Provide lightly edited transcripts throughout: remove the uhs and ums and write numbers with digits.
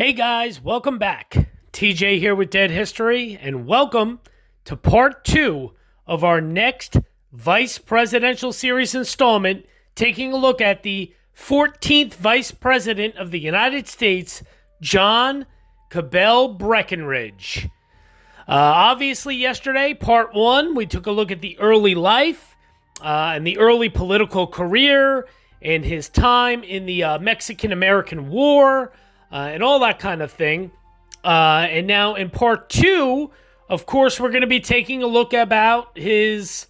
Hey guys, welcome back. TJ here with Dead History, and welcome to part 2 of our next Vice Presidential Series installment, taking a look at the 14th Vice President of the United States, John Cabell Breckinridge. Obviously, yesterday, part 1, we took a look at the early life and the early political career and his time in the Mexican-American War, and all that kind of thing. And now in part 2, of course, we're going to be taking a look about his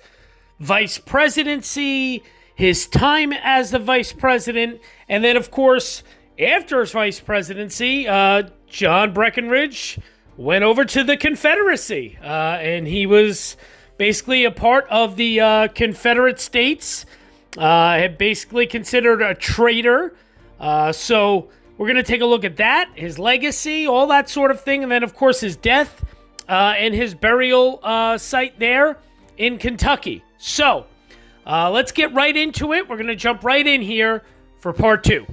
vice presidency, his time as the vice president, and then, of course, after his vice presidency, John Breckinridge went over to the Confederacy, and he was basically a part of the Confederate States, basically considered a traitor. So we're going to take a look at that, his legacy, all that sort of thing, and then, of course, his death and his burial site there in Kentucky. So let's get right into it. We're going to jump right in here for part 2.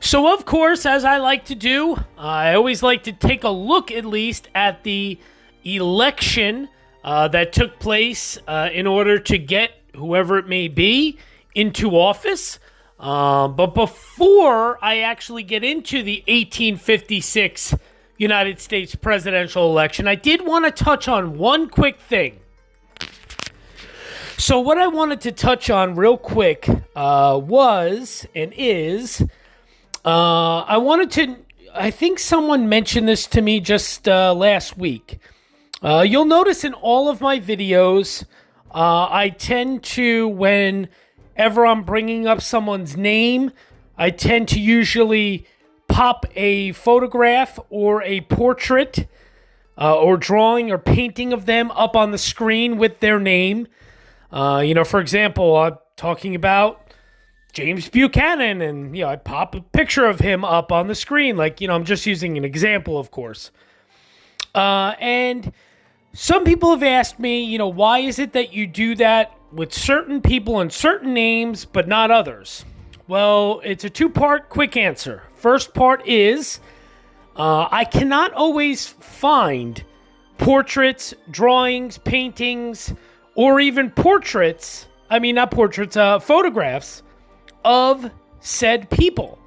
So, of course, as I like to do, I always like to take a look at least at the election that took place in order to get whoever it may be into office. But before I actually get into the 1856 United States presidential election, I did want to touch on one quick thing. So what I wanted to touch on real quick was and is, I think someone mentioned this to me just last week. You'll notice in all of my videos, I tend to, whenever I'm bringing up someone's name, I tend to usually pop a photograph or a portrait or drawing or painting of them up on the screen with their name. For example, I'm talking about James Buchanan, and, I pop a picture of him up on the screen. I'm just using an example, of course. And some people have asked me, why is it that you do that with certain people and certain names, but not others? Well, it's a two-part quick answer. First part is, I cannot always find portraits, drawings, paintings, or even photographs of said people.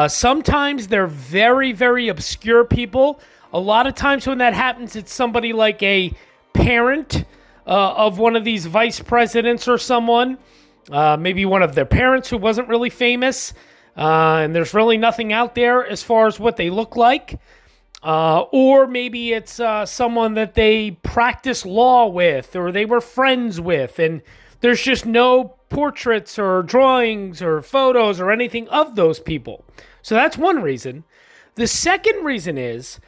Sometimes they're very, very obscure people. A lot of times when that happens, it's somebody like a parent of one of these vice presidents or someone, maybe one of their parents who wasn't really famous, and there's really nothing out there as far as what they look like. Or maybe it's someone that they practice law with or they were friends with, and there's just no portraits or drawings or photos or anything of those people. So that's one reason. The second reason is,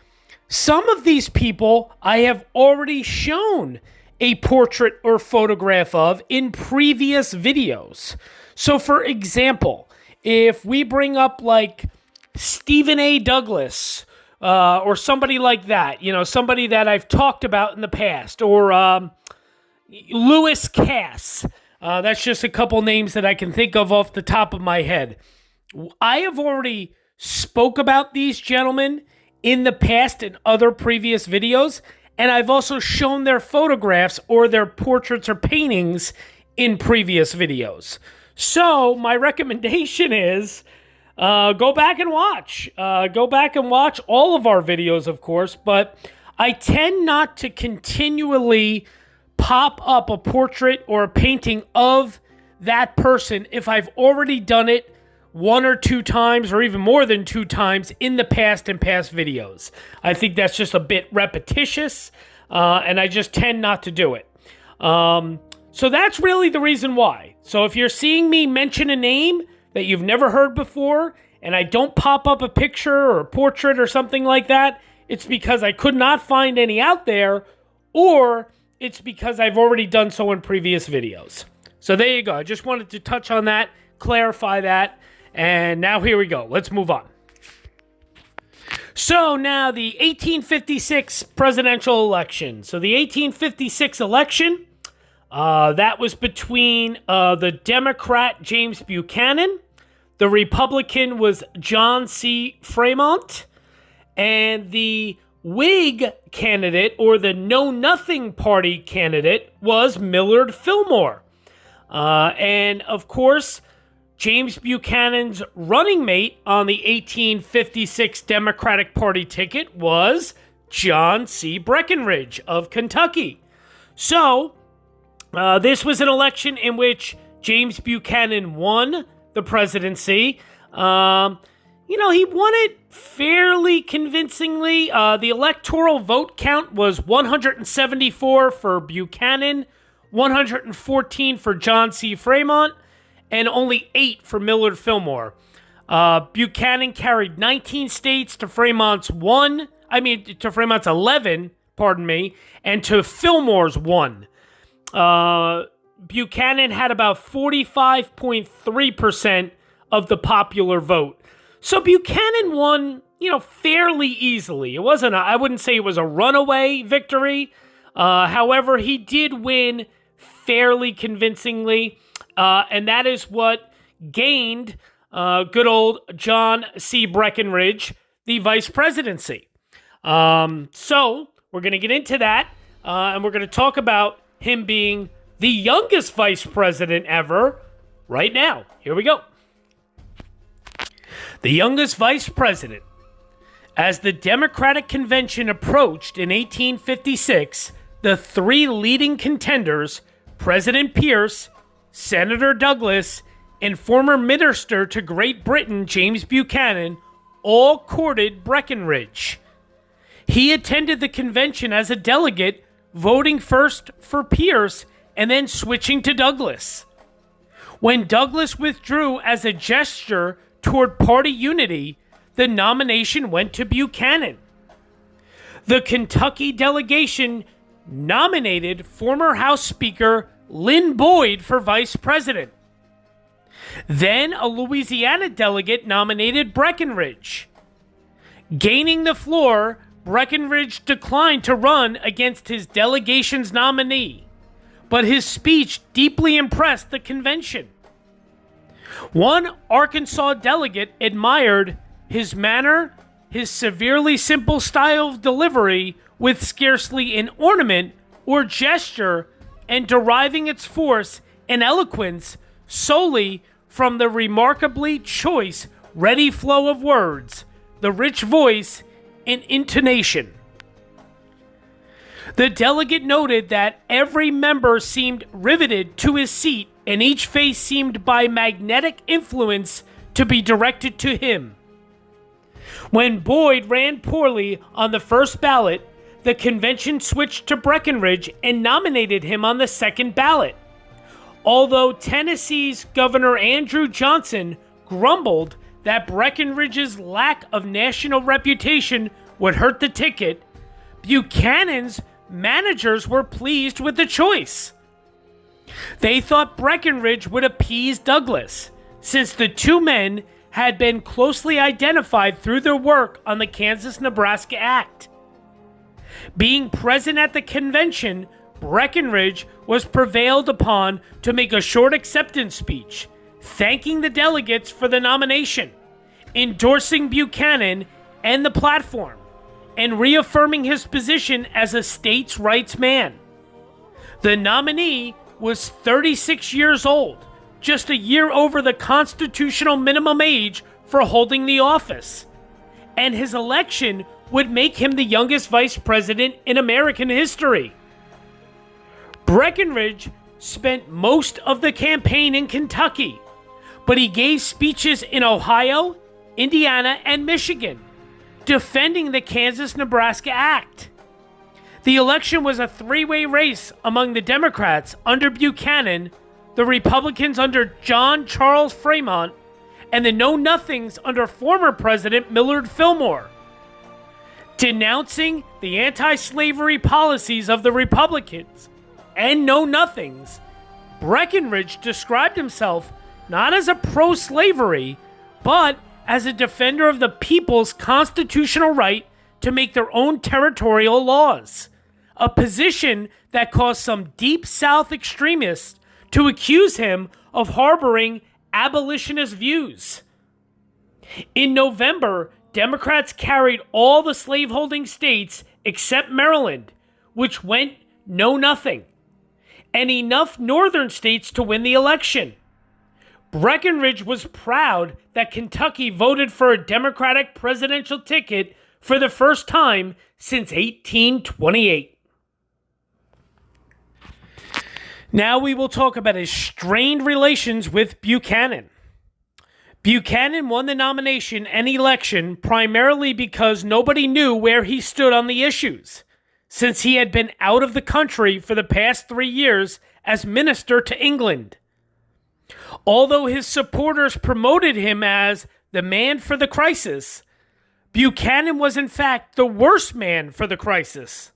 some of these people I have already shown a portrait or photograph of in previous videos. So, for example, if we bring up like Stephen A. Douglas or somebody like that, somebody that I've talked about in the past, or Lewis Cass, that's just a couple names that I can think of off the top of my head. I have already spoke about these gentlemen in the past in other previous videos, and I've also shown their photographs or their portraits or paintings in previous videos. So my recommendation is go back and watch. Go back and watch all of our videos, of course, but I tend not to continually pop up a portrait or a painting of that person if I've already done it one or two times or even more than two times in the past videos. I think that's just a bit repetitious, and I just tend not to do it. So that's really the reason why. So if you're seeing me mention a name that you've never heard before and I don't pop up a picture or a portrait or something like that, it's because I could not find any out there, or it's because I've already done so in previous videos. So there you go. I just wanted to touch on that, clarify that. And now here we go. Let's move on. So now the 1856 presidential election. So the 1856 election, that was between the Democrat James Buchanan, The Republican was John C. Fremont. And the Whig candidate, or the Know-Nothing Party candidate, was Millard Fillmore. And, of course, James Buchanan's running mate on the 1856 Democratic Party ticket was John C. Breckinridge of Kentucky. So, this was an election in which James Buchanan won the presidency. He won it fairly convincingly. The electoral vote count was 174 for Buchanan, 114 for John C. Fremont, and only 8 for Millard Fillmore. Buchanan carried 19 states to Fremont's 11, and to Fillmore's 1. Buchanan had about 45.3% of the popular vote. So Buchanan won, fairly easily. I wouldn't say it was a runaway victory. However, he did win fairly convincingly. And that is what gained good old John C. Breckinridge the vice presidency. So we're going to get into that. And we're going to talk about him being the youngest vice president ever right now. Here we go. The youngest vice president. As the Democratic Convention approached in 1856, the 3 leading contenders, President Pierce, Senator Douglas, and former minister to Great Britain, James Buchanan, all courted Breckinridge. He attended the convention as a delegate, voting first for Pierce and then switching to Douglas. When Douglas withdrew as a gesture toward party unity, the nomination went to Buchanan. The Kentucky delegation nominated former House Speaker Lynn Boyd for vice president. Then a Louisiana delegate nominated Breckinridge. Gaining the floor, Breckinridge declined to run against his delegation's nominee, but his speech deeply impressed the convention. One Arkansas delegate admired his manner, his severely simple style of delivery with scarcely an ornament or gesture, and deriving its force and eloquence solely from the remarkably choice, ready flow of words, the rich voice, and intonation. The delegate noted that every member seemed riveted to his seat, and each face seemed by magnetic influence to be directed to him. When Boyd ran poorly on the first ballot, the convention switched to Breckinridge and nominated him on the second ballot. Although Tennessee's Governor Andrew Johnson grumbled that Breckinridge's lack of national reputation would hurt the ticket, Buchanan's managers were pleased with the choice. They thought Breckinridge would appease Douglas, since the two men had been closely identified through their work on the Kansas-Nebraska Act. Being present at the convention, Breckinridge was prevailed upon to make a short acceptance speech, thanking the delegates for the nomination, endorsing Buchanan and the platform, and reaffirming his position as a states' rights man. The nominee was 36 years old, just a year over the constitutional minimum age for holding the office, and his election would make him the youngest vice president in American history. Breckinridge spent most of the campaign in Kentucky, but he gave speeches in Ohio, Indiana, and Michigan, defending the Kansas-Nebraska Act. The election was a three-way race among the Democrats under Buchanan, the Republicans under John Charles Fremont, and the Know-Nothings under former President Millard Fillmore. Denouncing the anti-slavery policies of the Republicans and Know-Nothings, Breckinridge described himself not as a pro-slavery, but as a defender of the people's constitutional right to make their own territorial laws, a position that caused some Deep South extremists to accuse him of harboring abolitionist views. In November, Democrats carried all the slaveholding states except Maryland, which went know-nothing, and enough northern states to win the election. Breckinridge was proud that Kentucky voted for a Democratic presidential ticket for the first time since 1828. Now we will talk about his strained relations with Buchanan. Buchanan won the nomination and election primarily because nobody knew where he stood on the issues, since he had been out of the country for the past 3 years as minister to England. Although his supporters promoted him as the man for the crisis, Buchanan was in fact the worst man for the crisis.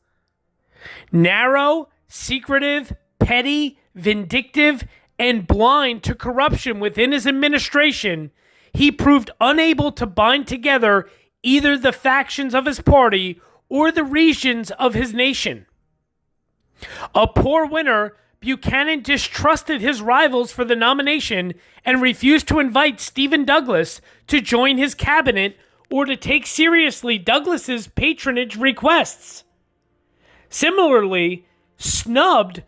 Narrow, secretive, petty, vindictive, and blind to corruption within his administration, he proved unable to bind together either the factions of his party or the regions of his nation. A poor winner, Buchanan distrusted his rivals for the nomination and refused to invite Stephen Douglas to join his cabinet or to take seriously Douglas's patronage requests. Similarly, snubbed,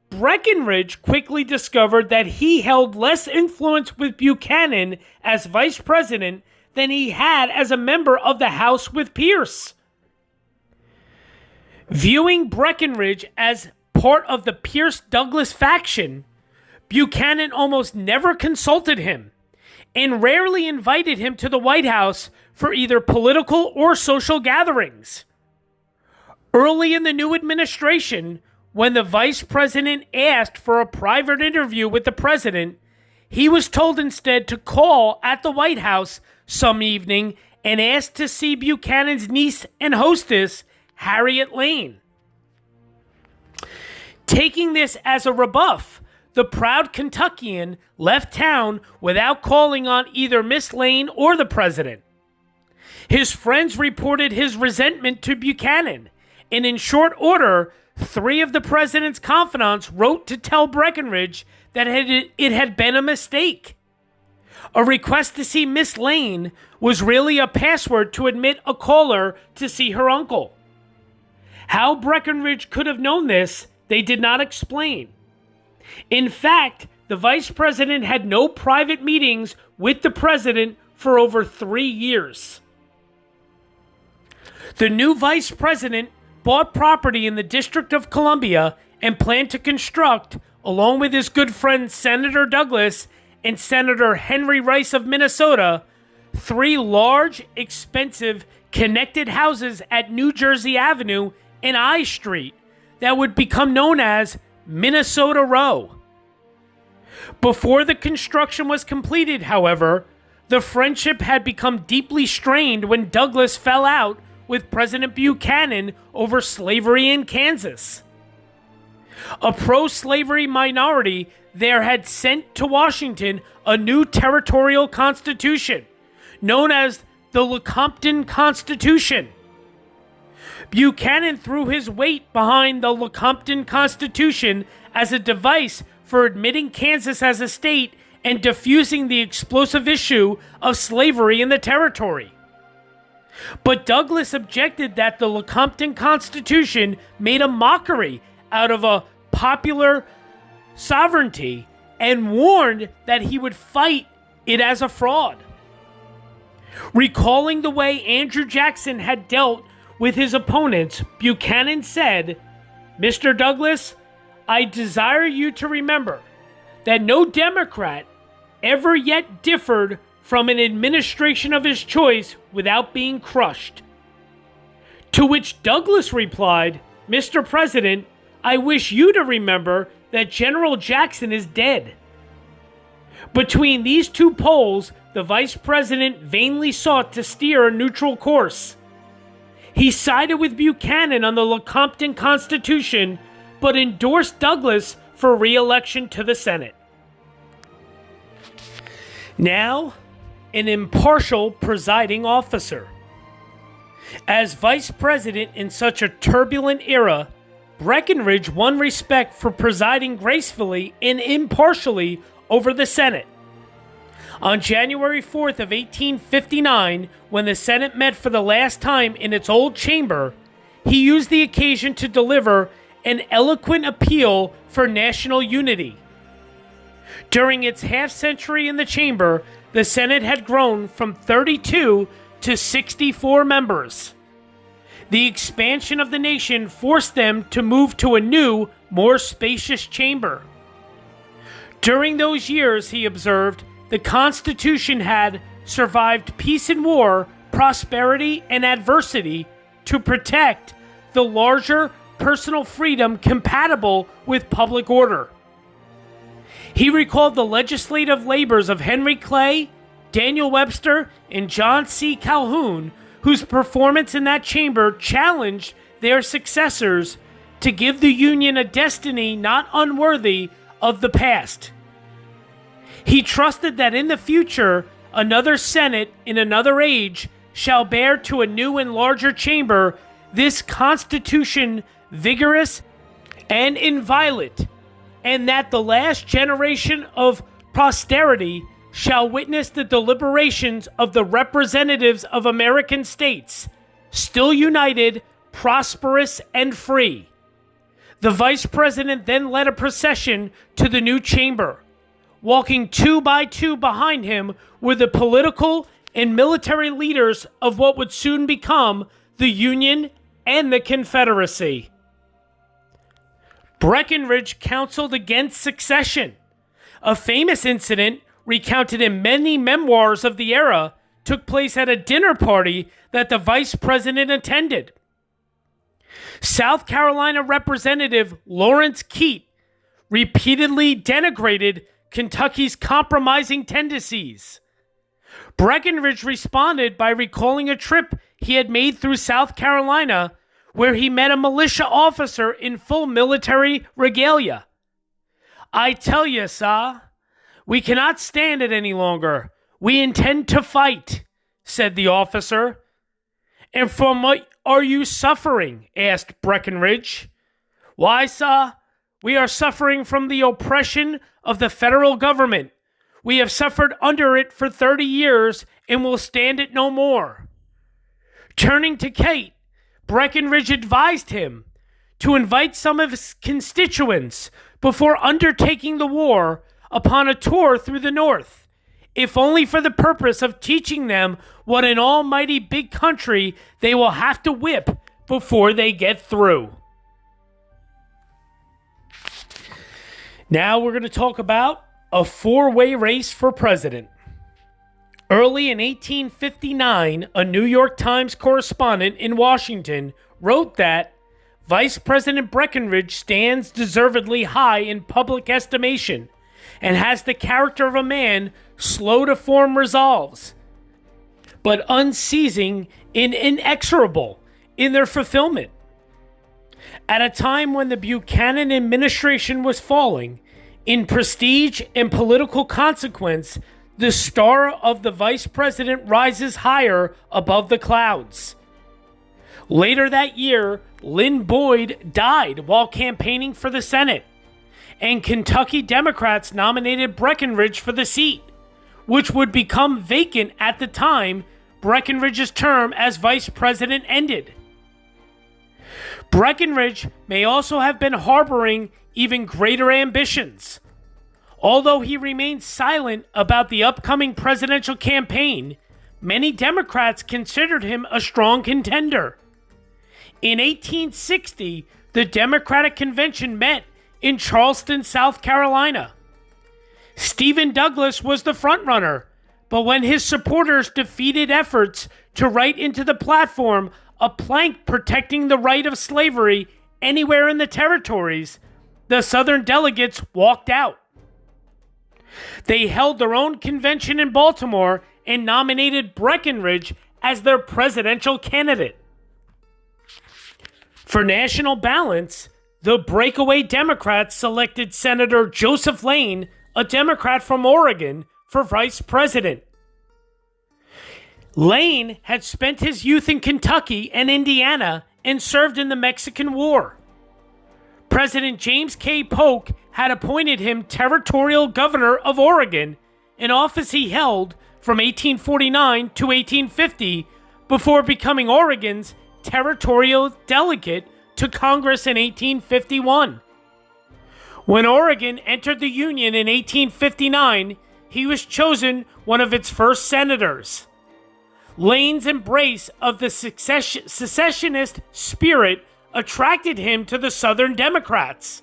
Breckinridge quickly discovered that he held less influence with Buchanan as vice president than he had as a member of the House with Pierce. Viewing Breckinridge as part of the Pierce-Douglas faction, Buchanan almost never consulted him and rarely invited him to the White House for either political or social gatherings. Early in the new administration, when the vice president asked for a private interview with the president, he was told instead to call at the White House some evening and ask to see Buchanan's niece and hostess, Harriet Lane. Taking this as a rebuff, the proud Kentuckian left town without calling on either Miss Lane or the president. His friends reported his resentment to Buchanan, and in short order, 3 of the president's confidants wrote to tell Breckinridge that it had been a mistake. A request to see Miss Lane was really a password to admit a caller to see her uncle. How Breckinridge could have known this, they did not explain. In fact, the vice president had no private meetings with the president for over 3 years. The new vice president bought property in the District of Columbia and planned to construct, along with his good friend Senator Douglas and Senator Henry Rice of Minnesota, 3 large, expensive, connected houses at New Jersey Avenue and I Street that would become known as Minnesota Row. Before the construction was completed, however, the friendship had become deeply strained when Douglas fell out with President Buchanan over slavery in Kansas. A pro-slavery minority there had sent to Washington a new territorial constitution, known as the Lecompton Constitution. Buchanan threw his weight behind the Lecompton Constitution as a device for admitting Kansas as a state and diffusing the explosive issue of slavery in the territory. But Douglas objected that the Lecompton Constitution made a mockery out of a popular sovereignty and warned that he would fight it as a fraud. Recalling the way Andrew Jackson had dealt with his opponents, Buchanan said, "Mr. Douglas, I desire you to remember that no Democrat ever yet differed from an administration of his choice without being crushed." To which Douglas replied, "Mr. President, I wish you to remember that General Jackson is dead." Between these two poles, the vice president vainly sought to steer a neutral course. He sided with Buchanan on the Lecompton Constitution, but endorsed Douglas for re-election to the Senate. Now, an impartial presiding officer. As vice president in such a turbulent era, Breckinridge won respect for presiding gracefully and impartially over the Senate. On January 4th of 1859, when the Senate met for the last time in its old chamber, he used the occasion to deliver an eloquent appeal for national unity. During its half-century in the chamber, the Senate had grown from 32 to 64 members. The expansion of the nation forced them to move to a new, more spacious chamber. During those years, he observed, the Constitution had survived peace and war, prosperity and adversity to protect the larger personal freedom compatible with public order. He recalled the legislative labors of Henry Clay, Daniel Webster, and John C. Calhoun, whose performance in that chamber challenged their successors to give the Union a destiny not unworthy of the past. He trusted that in the future, another Senate in another age shall bear to a new and larger chamber this Constitution vigorous and inviolate, and that the last generation of posterity shall witness the deliberations of the representatives of American states, still united, prosperous, and free. The Vice President then led a procession to the new chamber. Walking 2 by 2 behind him were the political and military leaders of what would soon become the Union and the Confederacy. Breckinridge counseled against secession. A famous incident, recounted in many memoirs of the era, took place at a dinner party that the Vice President attended. South Carolina Representative Lawrence Keitt repeatedly denigrated Kentucky's compromising tendencies. Breckinridge responded by recalling a trip he had made through South Carolina where he met a militia officer in full military regalia. "I tell you, sir, we cannot stand it any longer. We intend to fight," said the officer. "And from what are you suffering?" asked Breckinridge. "Why, sir, we are suffering from the oppression of the federal government. We have suffered under it for 30 years and will stand it no more." Turning to Keitt, Breckinridge advised him to invite some of his constituents before undertaking the war upon a tour through the North, if only for the purpose of teaching them what an almighty big country they will have to whip before they get through. Now we're going to talk about a four-way race for president. Early in 1859, a New York Times correspondent in Washington wrote that Vice President Breckinridge stands deservedly high in public estimation and has the character of a man slow to form resolves, but unceasing and inexorable in their fulfillment. At a time when the Buchanan administration was falling, in prestige and political consequence, the star of the vice president rises higher above the clouds. Later that year, Lynn Boyd died while campaigning for the Senate, and Kentucky Democrats nominated Breckinridge for the seat, which would become vacant at the time Breckinridge's term as vice president ended. Breckinridge may also have been harboring even greater ambitions. Although he remained silent about the upcoming presidential campaign, many Democrats considered him a strong contender. In 1860, the Democratic Convention met in Charleston, South Carolina. Stephen Douglas was the frontrunner, but when his supporters defeated efforts to write into the platform a plank protecting the right of slavery anywhere in the territories, the Southern delegates walked out. They held their own convention in Baltimore and nominated Breckinridge as their presidential candidate. For national balance, the breakaway Democrats selected Senator Joseph Lane, a Democrat from Oregon, for vice president. Lane had spent his youth in Kentucky and Indiana and served in the Mexican War. President James K. Polk had appointed him territorial governor of Oregon, an office he held from 1849 to 1850 before becoming Oregon's territorial delegate to Congress in 1851. When Oregon entered the Union in 1859, he was chosen one of its first senators. Lane's embrace of the secessionist spirit attracted him to the Southern Democrats.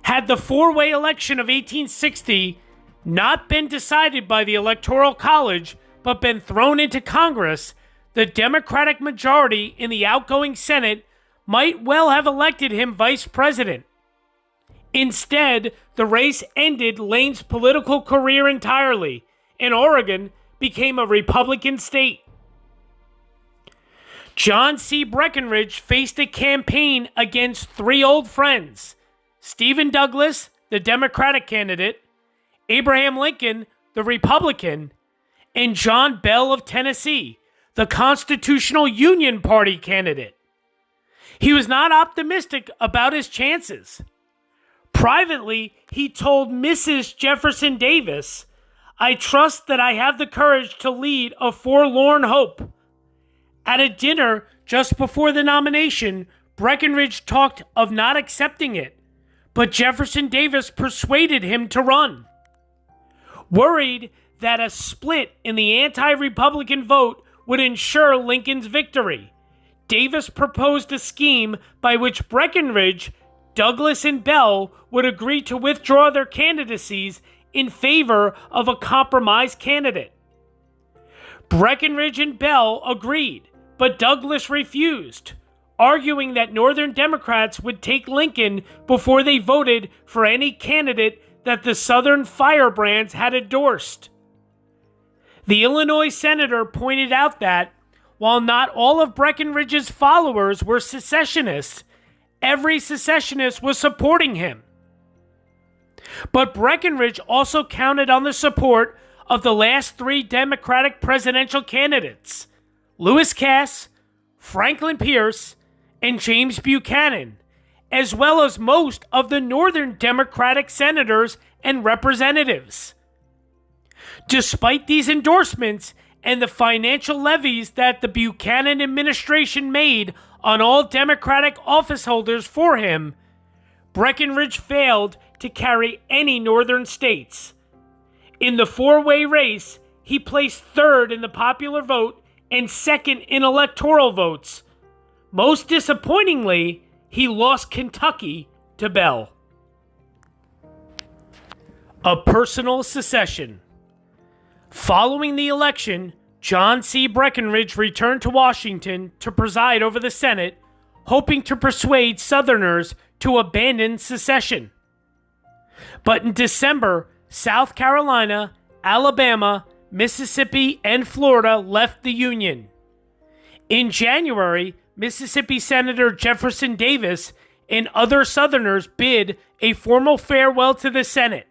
Had the four-way election of 1860 not been decided by the Electoral College but been thrown into Congress, the Democratic majority in the outgoing Senate might well have elected him vice president. Instead, the race ended Lane's political career entirely, and Oregon became a Republican state. JohnCBreckinridge faced a campaign against three old friends: Stephen Douglas, the Democratic candidate, Abraham Lincoln, the Republican, and John Bell of Tennessee, the Constitutional Union Party candidate. He was not optimistic about his chances. Privately, he told Mrs. Jefferson Davis, "I trust that I have the courage to lead a forlorn hope." At a dinner just before the nomination, Breckinridge talked of not accepting it, but Jefferson Davis persuaded him to run. Worried that a split in the anti-Republican vote would ensure Lincoln's victory, Davis proposed a scheme by which Breckinridge, Douglas, and Bell would agree to withdraw their candidacies in favor of a compromise candidate. Breckinridge and Bell agreed, but Douglas refused, arguing that Northern Democrats would take Lincoln before they voted for any candidate that the Southern firebrands had endorsed. The Illinois senator pointed out that, while not all of Breckinridge's followers were secessionists, every secessionist was supporting him. But Breckinridge also counted on the support of the last three Democratic presidential candidates: Lewis Cass, Franklin Pierce, and James Buchanan, as well as most of the Northern Democratic senators and representatives. Despite these endorsements and the financial levies that the Buchanan administration made on all Democratic office holders for him, Breckinridge failed to carry any northern states. In the four-way race, he placed third in the popular vote and second in electoral votes. Most disappointingly, he lost Kentucky to Bell. A personal secession. Following the election, JohnCBreckinridge returned to Washington to preside over the Senate, hoping to persuade Southerners to abandon secession. But in December, South Carolina, Alabama, Mississippi, and Florida left the Union. In January, Mississippi Senator Jefferson Davis and other Southerners bid a formal farewell to the Senate.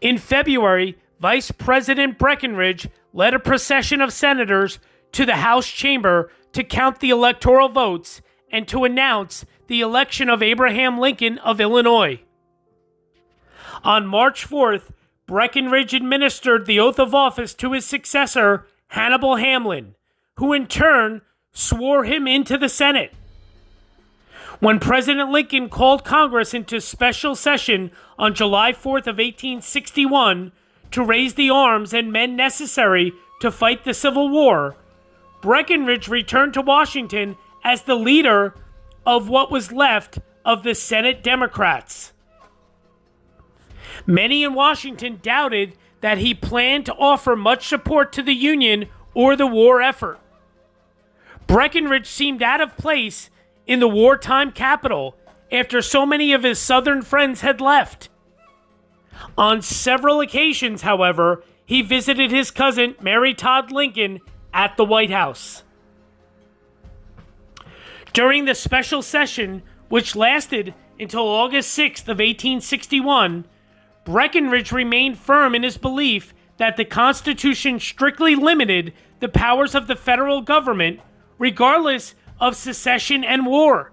In February, Vice President Breckinridge led a procession of senators to the House chamber to count the electoral votes and to announce the election of Abraham Lincoln of Illinois. On March 4th, Breckinridge administered the oath of office to his successor, Hannibal Hamlin, who in turn swore him into the Senate. When President Lincoln called Congress into special session on July 4th of 1861 to raise the arms and men necessary to fight the Civil War, Breckinridge returned to Washington as the leader of what was left of the Senate Democrats. Many in Washington doubted that he planned to offer much support to the Union or the war effort. Breckinridge seemed out of place in the wartime capital after so many of his Southern friends had left. On several occasions, however, he visited his cousin Mary Todd Lincoln at the White House. During the special session, which lasted until August 6th of 1861, Breckinridge remained firm in his belief that the Constitution strictly limited the powers of the federal government, regardless of secession and war.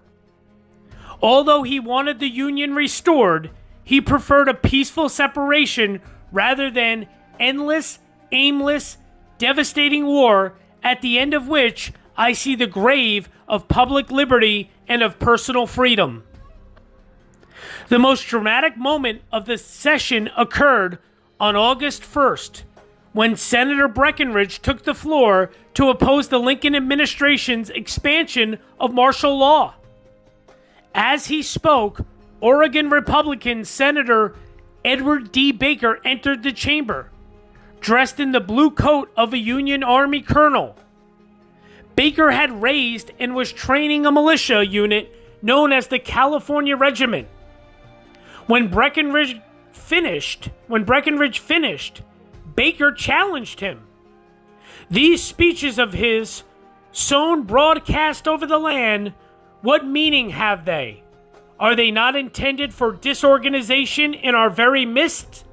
Although he wanted the Union restored, he preferred a peaceful separation rather than endless, aimless, devastating war, at the end of which I see the grave of public liberty and of personal freedom. The most dramatic moment of the session occurred on August 1st, when Senator Breckinridge took the floor to oppose the Lincoln administration's expansion of martial law. As he spoke, Oregon Republican Senator Edward D. Baker entered the chamber, dressed in the blue coat of a Union Army colonel. Baker had raised and was training a militia unit known as the California Regiment. When Breckinridge finished, Baker challenged him. These speeches of his, sown broadcast over the land, what meaning have they? Are they not intended for disorganization in our very midst?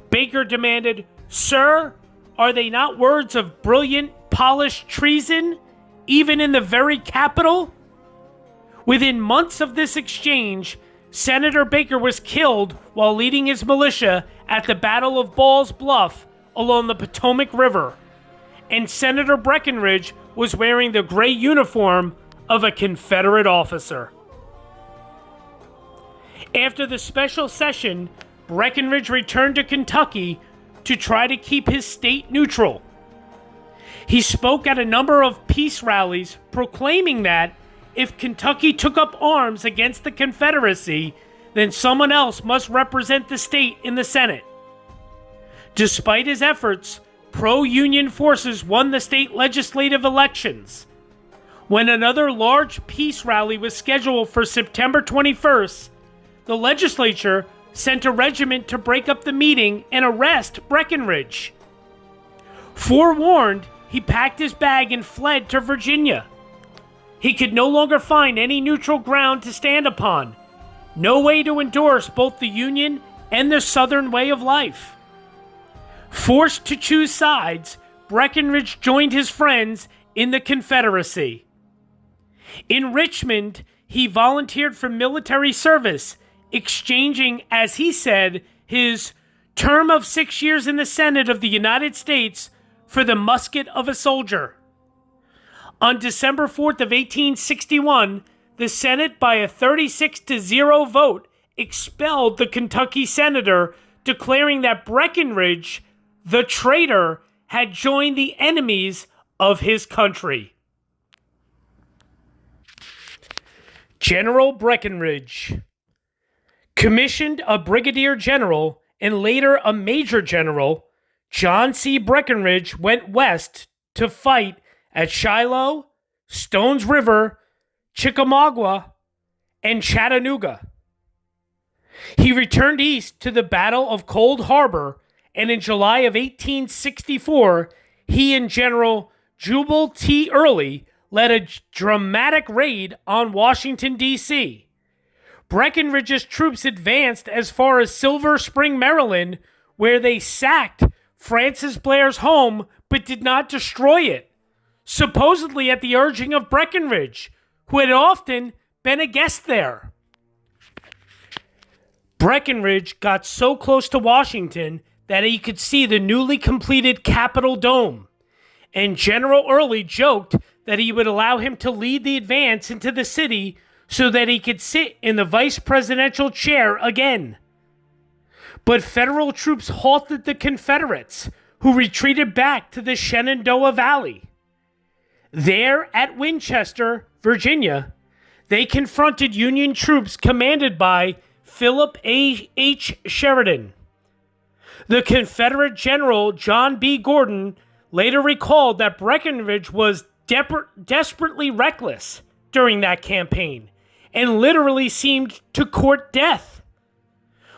Baker demanded, Sir, are they not words of brilliant, polished treason, even in the very capital? Within months of this exchange, Senator Baker was killed while leading his militia at the Battle of Ball's Bluff along the Potomac River, and Senator Breckinridge was wearing the gray uniform of a Confederate officer. After the special session, Breckinridge returned to Kentucky to try to keep his state neutral. He spoke at a number of peace rallies, proclaiming that if Kentucky took up arms against the Confederacy, then someone else must represent the state in the Senate. Despite his efforts, pro-Union forces won the state legislative elections. When another large peace rally was scheduled for September 21st, the legislature sent a regiment to break up the meeting and arrest Breckinridge. Forewarned, he packed his bag and fled to Virginia. He could no longer find any neutral ground to stand upon, no way to endorse both the Union and the Southern way of life. Forced to choose sides, Breckinridge joined his friends in the Confederacy. In Richmond, he volunteered for military service, exchanging, as he said, his term of 6 years in the Senate of the United States for the musket of a soldier. On December 4th of 1861, the Senate, by a 36-0 vote, expelled the Kentucky senator, declaring that Breckinridge, the traitor, had joined the enemies of his country. General Breckinridge. Commissioned a brigadier general and later a major general, John C. Breckinridge went west to fight at Shiloh, Stones River, Chickamauga, and Chattanooga. He returned east to the Battle of Cold Harbor, and in July of 1864, he and General Jubal T. Early led a dramatic raid on Washington, D.C. Breckinridge's troops advanced as far as Silver Spring, Maryland, where they sacked Francis Blair's home but did not destroy it, supposedly at the urging of Breckinridge, who had often been a guest there. Breckinridge got so close to Washington that he could see the newly completed Capitol Dome, and General Early joked that he would allow him to lead the advance into the city so that he could sit in the vice presidential chair again. But federal troops halted the Confederates, who retreated back to the Shenandoah Valley. There at Winchester, Virginia, they confronted Union troops commanded by Philip H. Sheridan. The Confederate General John B. Gordon later recalled that Breckinridge was desperately reckless during that campaign and literally seemed to court death.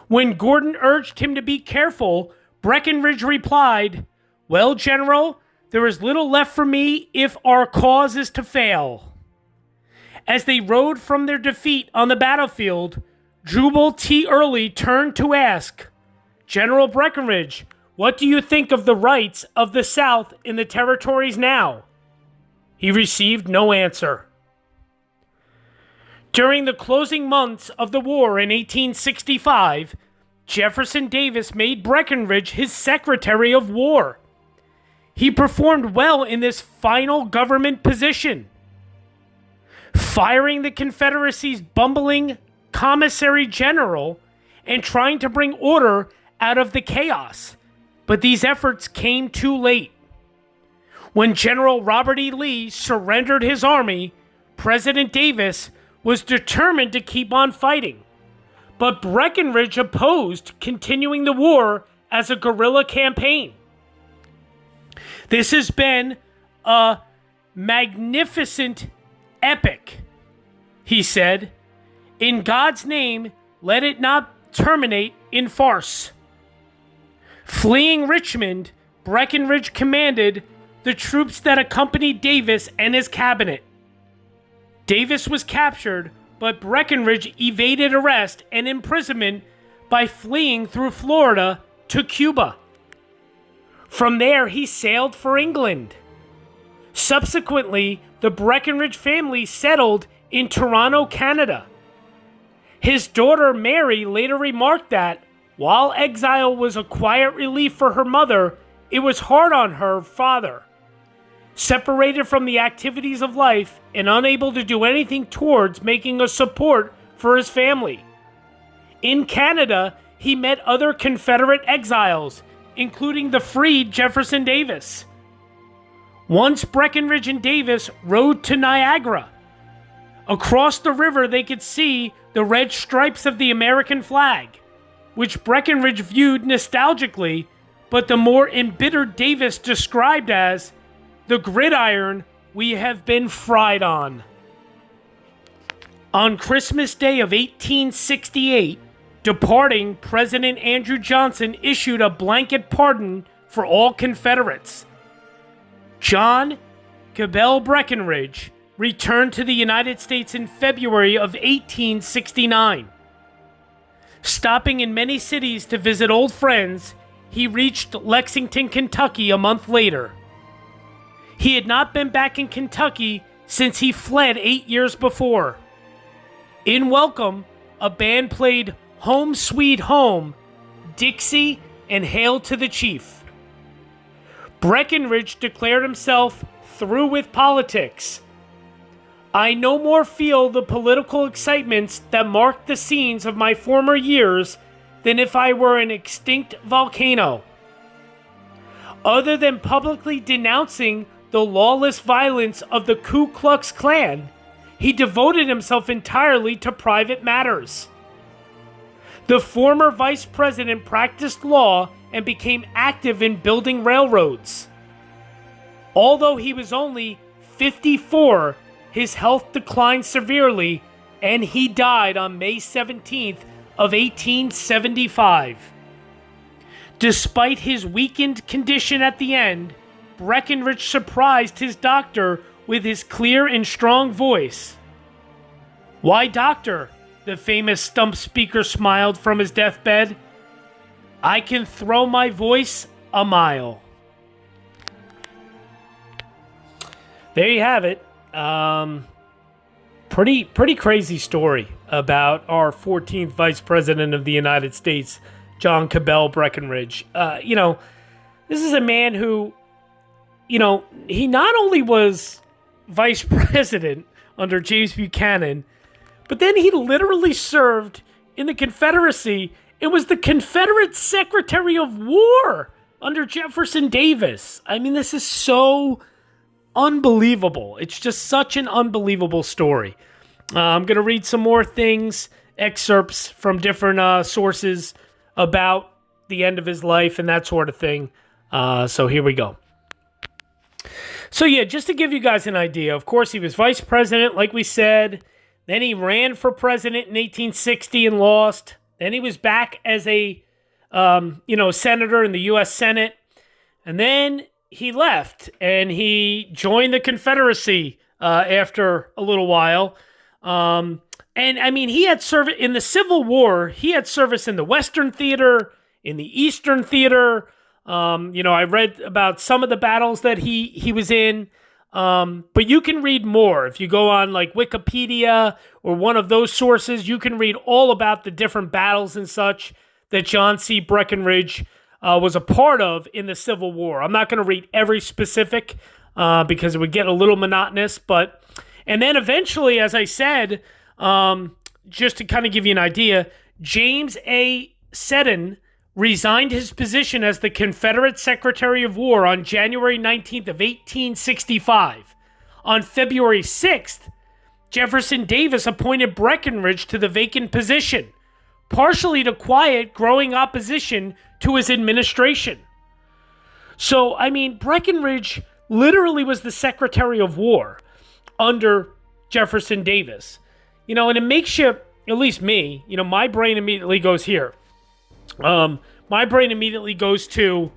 When Gordon urged him to be careful, Breckinridge replied, "Well, General, there is little left for me if our cause is to fail." As they rode from their defeat on the battlefield, Jubal T. Early turned to ask, "General Breckinridge, what do you think of the rights of the South in the territories now?" He received no answer. During the closing months of the war in 1865, Jefferson Davis made Breckinridge his Secretary of War. He performed well in this final government position, firing the Confederacy's bumbling commissary general and trying to bring order out of the chaos. But these efforts came too late. When General Robert E. Lee surrendered his army, President Davis was determined to keep on fighting. But Breckinridge opposed continuing the war as a guerrilla campaign. This has been a magnificent epic, he said. In God's name, let it not terminate in farce. Fleeing Richmond, Breckinridge commanded the troops that accompanied Davis and his cabinet. Davis was captured, but Breckinridge evaded arrest and imprisonment by fleeing through Florida to Cuba. From there, he sailed for England. Subsequently, the Breckinridge family settled in Toronto, Canada. His daughter Mary later remarked that, while exile was a quiet relief for her mother, it was hard on her father. Separated from the activities of life and unable to do anything towards making a support for his family. In Canada, he met other Confederate exiles, including the freed Jefferson Davis. Once Breckinridge and Davis rode to Niagara. Across the river, they could see the red stripes of the American flag, which Breckinridge viewed nostalgically, but the more embittered Davis described as the gridiron we have been fried on. On Christmas Day of 1868, departing President Andrew Johnson issued a blanket pardon for all Confederates. John Cabell Breckinridge returned to the United States in February of 1869. Stopping in many cities to visit old friends, he reached Lexington, Kentucky a month later. He had not been back in Kentucky since he fled 8 years before. In welcome, a band played Home Sweet Home, Dixie, and Hail to the Chief. Breckinridge declared himself through with politics. I no more feel the political excitements that marked the scenes of my former years than if I were an extinct volcano. Other than publicly denouncing the lawless violence of the Ku Klux Klan, he devoted himself entirely to private matters. The former vice president practiced law and became active in building railroads. Although he was only 54, his health declined severely, and he died on May 17th of 1875. Despite his weakened condition at the end, Breckinridge surprised his doctor with his clear and strong voice. "Why, doctor?" the famous stump speaker smiled from his deathbed. "I can throw my voice a mile." There you have it. Pretty crazy story about our 14th Vice President of the United States, John Cabell Breckinridge. This is a man who, he not only was Vice President under James Buchanan, but then he literally served in the Confederacy and was the Confederate Secretary of War under Jefferson Davis. I mean, this is so unbelievable. It's just such an unbelievable story. I'm going to read some more things, excerpts from different sources about the end of his life and that sort of thing. So here we go. So yeah, just to give you guys an idea, of course, he was vice president, like we said. Then he ran for president in 1860 and lost. Then he was back as a, senator in the U.S. Senate. And then he left and he joined the Confederacy after a little while. And I mean, he had service in the Civil War. He had service in the Western Theater, in the Eastern Theater. I read about some of the battles that he was in. But you can read more. If you go on like Wikipedia or one of those sources, you can read all about the different battles and such that John C. Breckinridge was a part of in the Civil War. I'm not going to read every specific because it would get a little monotonous, and then eventually, as I said, just to kind of give you an idea, James A. Seddon resigned his position as the Confederate Secretary of War on January 19th of 1865. On February 6th, Jefferson Davis appointed Breckinridge to the vacant position, partially to quiet growing opposition to his administration. So, I mean, Breckinridge literally was the Secretary of War under Jefferson Davis. You know, and it makes you, at least me, you know, my brain immediately goes here. My brain immediately goes to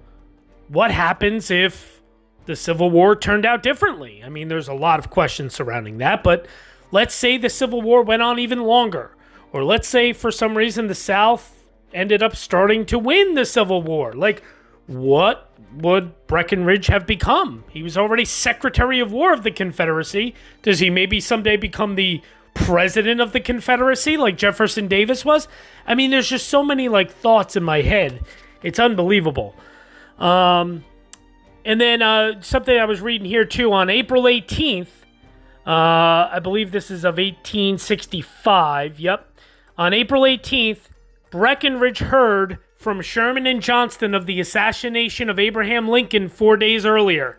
what happens if the Civil War turned out differently. I mean, there's a lot of questions surrounding that, but let's say the Civil War went on even longer. Or let's say for some reason the South ended up starting to win the Civil War. Like, what would Breckinridge have become? He was already Secretary of War of the Confederacy. Does he maybe someday become the President of the Confederacy like Jefferson Davis was? I mean, there's just so many like thoughts in my head. It's unbelievable. And then something I was reading here too, on April 18th, I believe this is of 1865. Yep. On April 18th, Breckinridge heard from Sherman and Johnston of the assassination of Abraham Lincoln 4 days earlier.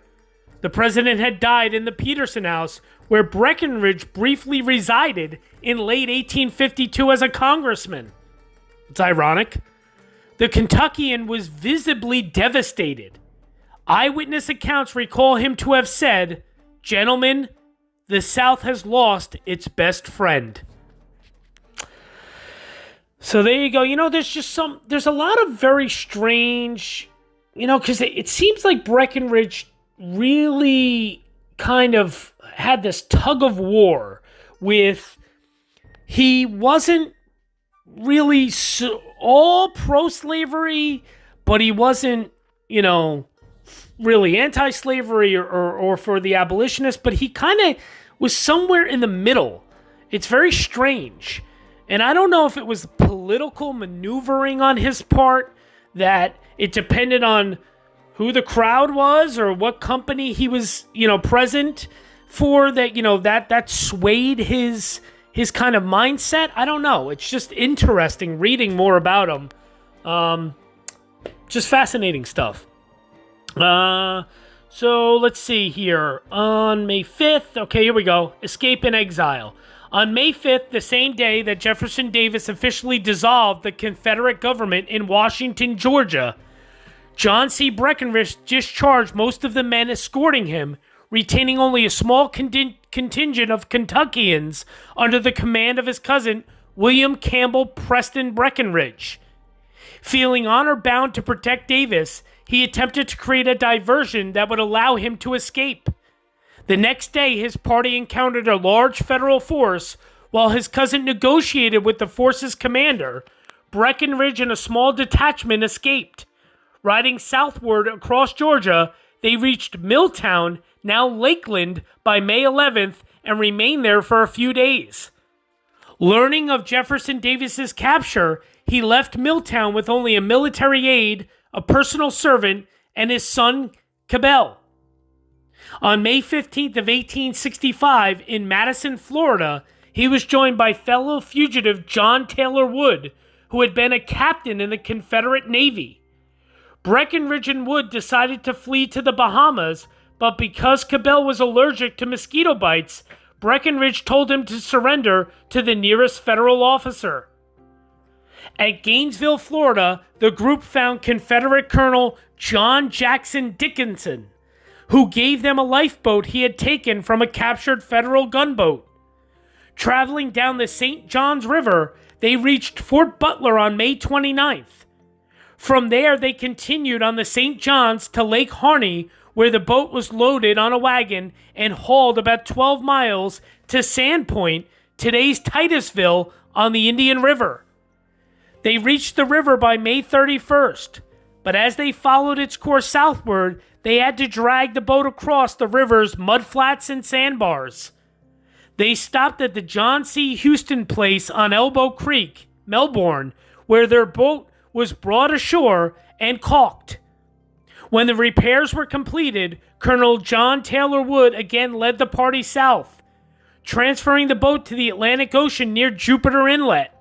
The president had died in the Peterson House, where Breckinridge briefly resided in late 1852 as a congressman. It's ironic. The Kentuckian was visibly devastated. Eyewitness accounts recall him to have said, "Gentlemen, the South has lost its best friend." So there you go. You know, there's a lot of very strange, you know, because it seems like Breckinridge really kind of had this tug of war with, he wasn't really all pro-slavery, but he wasn't, you know, really anti-slavery or for the abolitionists, but he kind of was somewhere in the middle. It's very strange. And I don't know if it was political maneuvering on his part, that it depended on who the crowd was or what company he was, you know, present for, that, you know, that swayed his kind of mindset. I don't know. It's just interesting reading more about him. Just fascinating stuff. So let's see here. On May 5th, okay, here we go. Escape and Exile. On May 5th, the same day that Jefferson Davis officially dissolved the Confederate government in Washington, Georgia, John C. Breckinridge discharged most of the men escorting him, retaining only a small contingent of Kentuckians under the command of his cousin, William Campbell Preston Breckinridge. Feeling honor-bound to protect Davis, he attempted to create a diversion that would allow him to escape. The next day, his party encountered a large federal force. While his cousin negotiated with the force's commander, Breckinridge and a small detachment escaped. Riding southward across Georgia, they reached Milltown, now Lakeland, by May 11th and remained there for a few days. Learning of Jefferson Davis's capture, he left Milltown with only a military aide, a personal servant, and his son, Cabell. On May 15th of 1865, in Madison, Florida, he was joined by fellow fugitive John Taylor Wood, who had been a captain in the Confederate Navy. Breckinridge and Wood decided to flee to the Bahamas, but because Cabell was allergic to mosquito bites, Breckinridge told him to surrender to the nearest federal officer. At Gainesville, Florida, the group found Confederate Colonel John Jackson Dickinson, who gave them a lifeboat he had taken from a captured federal gunboat. Traveling down the St. Johns River, they reached Fort Butler on May 29th. From there, they continued on the St. Johns to Lake Harney, where the boat was loaded on a wagon and hauled about 12 miles to Sandpoint, today's Titusville, on the Indian River. They reached the river by May 31st, but as they followed its course southward, they had to drag the boat across the river's mudflats and sandbars. They stopped at the John C. Houston Place on Elbow Creek, Melbourne, where their boat was brought ashore and caulked. When the repairs were completed, Colonel John Taylor Wood again led the party south, transferring the boat to the Atlantic Ocean near Jupiter Inlet.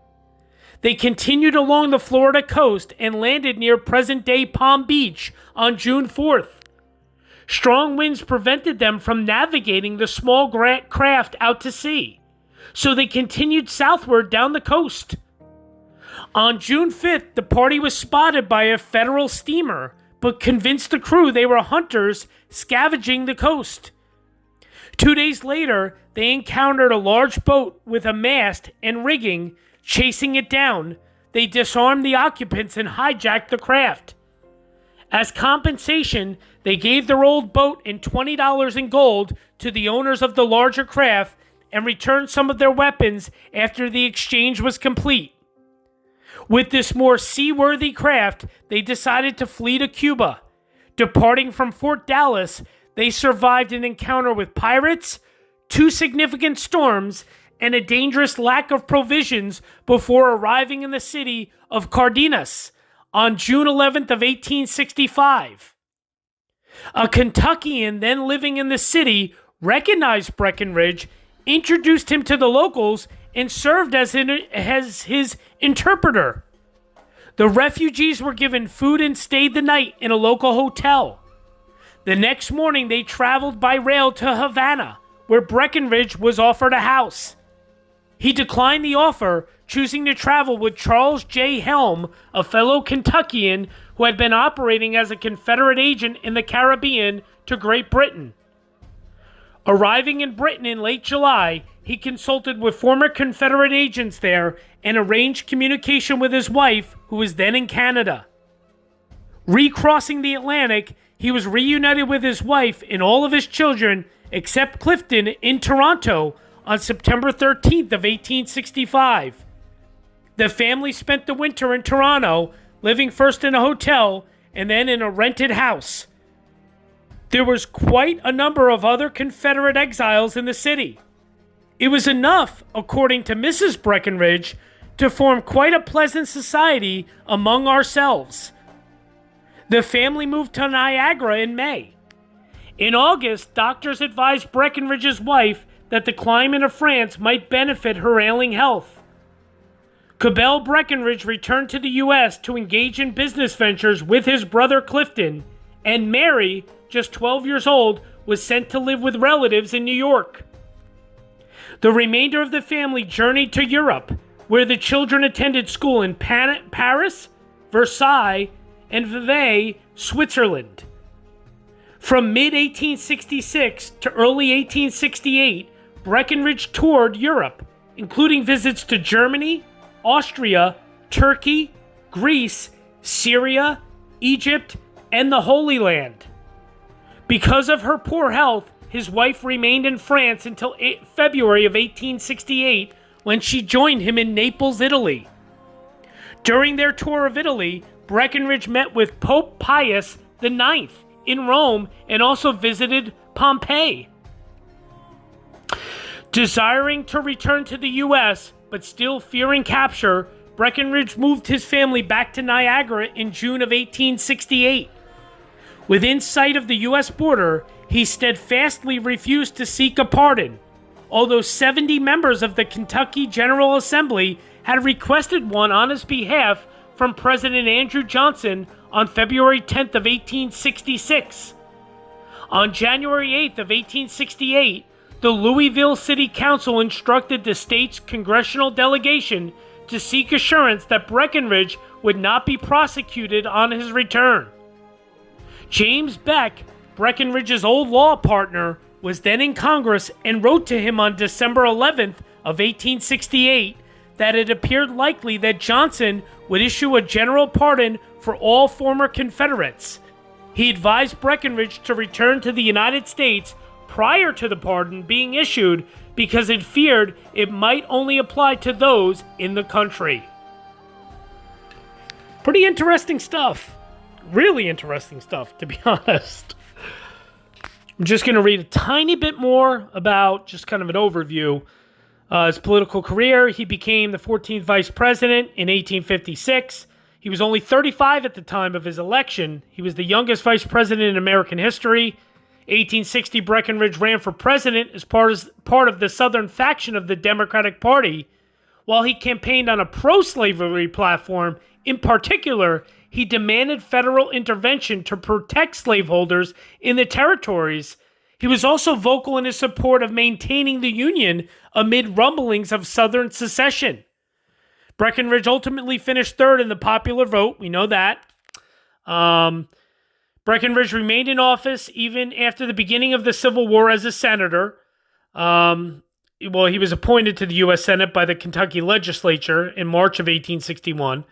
They continued along the Florida coast and landed near present-day Palm Beach on June 4th. Strong winds prevented them from navigating the small craft out to sea, so they continued southward down the coast. On June 5th, the party was spotted by a federal steamer, but convinced the crew they were hunters scavenging the coast. 2 days later, they encountered a large boat with a mast and rigging. Chasing it down, they disarmed the occupants and hijacked the craft. As compensation, they gave their old boat and $20 in gold to the owners of the larger craft and returned some of their weapons after the exchange was complete. With this more seaworthy craft, they decided to flee to Cuba. Departing from Fort Dallas, they survived an encounter with pirates, 2 significant storms, and a dangerous lack of provisions before arriving in the city of Cardenas on June 11th of 1865. A Kentuckian then living in the city recognized Breckinridge, introduced him to the locals, and served as his interpreter. The refugees were given food and stayed the night in a local hotel. The next morning, they traveled by rail to Havana, where Breckinridge was offered a house. He declined the offer, choosing to travel with Charles J. Helm, a fellow Kentuckian who had been operating as a Confederate agent in the Caribbean, to Great Britain. Arriving in Britain in late July, he consulted with former Confederate agents there and arranged communication with his wife, who was then in Canada. Recrossing the Atlantic, he was reunited with his wife and all of his children, except Clifton, in Toronto, on September 13th of 1865. The family spent the winter in Toronto, living first in a hotel and then in a rented house. There was quite a number of other Confederate exiles in the city. It was enough, according to Mrs. Breckinridge, to form quite a pleasant society among ourselves. The family moved to Niagara in May. In August, doctors advised Breckinridge's wife that the climate of France might benefit her ailing health. Cabell Breckinridge returned to the U.S. to engage in business ventures with his brother Clifton, and Mary, just 12 years old, was sent to live with relatives in New York. The remainder of the family journeyed to Europe, where the children attended school in Paris, Versailles, and Vevey, Switzerland. From mid-1866 to early 1868, Breckinridge toured Europe, including visits to Germany, Austria, Turkey, Greece, Syria, Egypt, and the Holy Land. Because of her poor health, his wife remained in France until February of 1868, when she joined him in Naples, Italy. During their tour of Italy, Breckinridge met with Pope Pius IX in Rome and also visited Pompeii. Desiring to return to the U.S., but still fearing capture, Breckinridge moved his family back to Niagara in June of 1868. Within sight of the U.S. border, he steadfastly refused to seek a pardon, although 70 members of the Kentucky General Assembly had requested one on his behalf from President Andrew Johnson on February 10th of 1866. On January 8th of 1868, the Louisville City Council instructed the state's congressional delegation to seek assurance that Breckinridge would not be prosecuted on his return. James Beck, Breckinridge's old law partner, was then in Congress and wrote to him on December 11th of 1868 that it appeared likely that Johnson would issue a general pardon for all former Confederates. He advised Breckinridge to return to the United States prior to the pardon being issued because it feared it might only apply to those in the country. Pretty interesting stuff. Really interesting stuff, to be honest. I'm just going to read a tiny bit more about just kind of an overview. His political career: he became the 14th vice president in 1856. He was only 35 at the time of his election. He was the youngest vice president in American history. 1860, Breckinridge ran for president as part of the Southern faction of the Democratic Party. While he campaigned on a pro-slavery platform, in particular, he demanded federal intervention to protect slaveholders in the territories. He was also vocal in his support of maintaining the Union amid rumblings of Southern secession. Breckinridge ultimately finished third in the popular vote. We know that. Breckinridge remained in office even after the beginning of the Civil War as a senator. He was appointed to the U.S. Senate by the Kentucky legislature in March of 1861.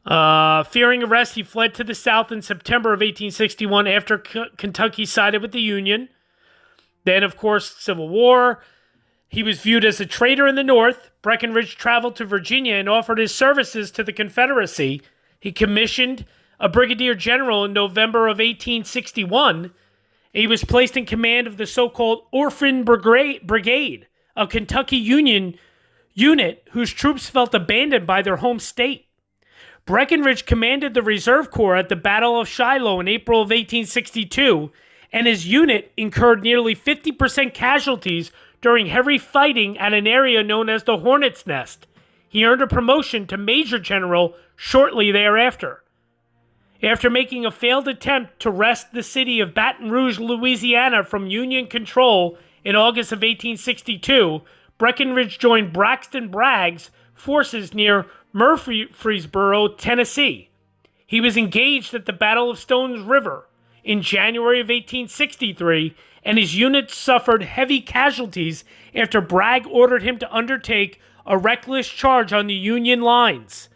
Fearing arrest, he fled to the South in September of 1861 after Kentucky sided with the Union. Then, of course, Civil War. He was viewed as a traitor in the North. Breckinridge traveled to Virginia and offered his services to the Confederacy. He commissioned a brigadier general in November of 1861. He was placed in command of the so-called Orphan Brigade, a Kentucky Union unit whose troops felt abandoned by their home state. Breckinridge commanded the Reserve Corps at the Battle of Shiloh in April of 1862, and his unit incurred nearly 50% casualties during heavy fighting at an area known as the Hornet's Nest. He earned a promotion to Major General shortly thereafter. After making a failed attempt to wrest the city of Baton Rouge, Louisiana from Union control in August of 1862, Breckinridge joined Braxton Bragg's forces near Murfreesboro, Tennessee. He was engaged at the Battle of Stones River in January of 1863, and his unit suffered heavy casualties after Bragg ordered him to undertake a reckless charge on the Union lines.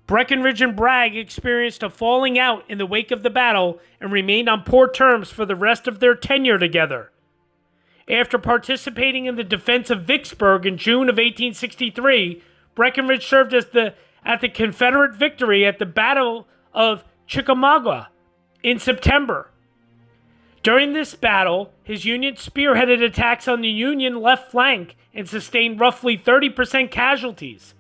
Breckinridge and Bragg experienced a falling out in the wake of the battle and remained on poor terms for the rest of their tenure together. After participating in the defense of Vicksburg in June of 1863, Breckinridge served at the Confederate victory at the Battle of Chickamauga in September. During this battle, his unit spearheaded attacks on the Union left flank and sustained roughly 30% casualties.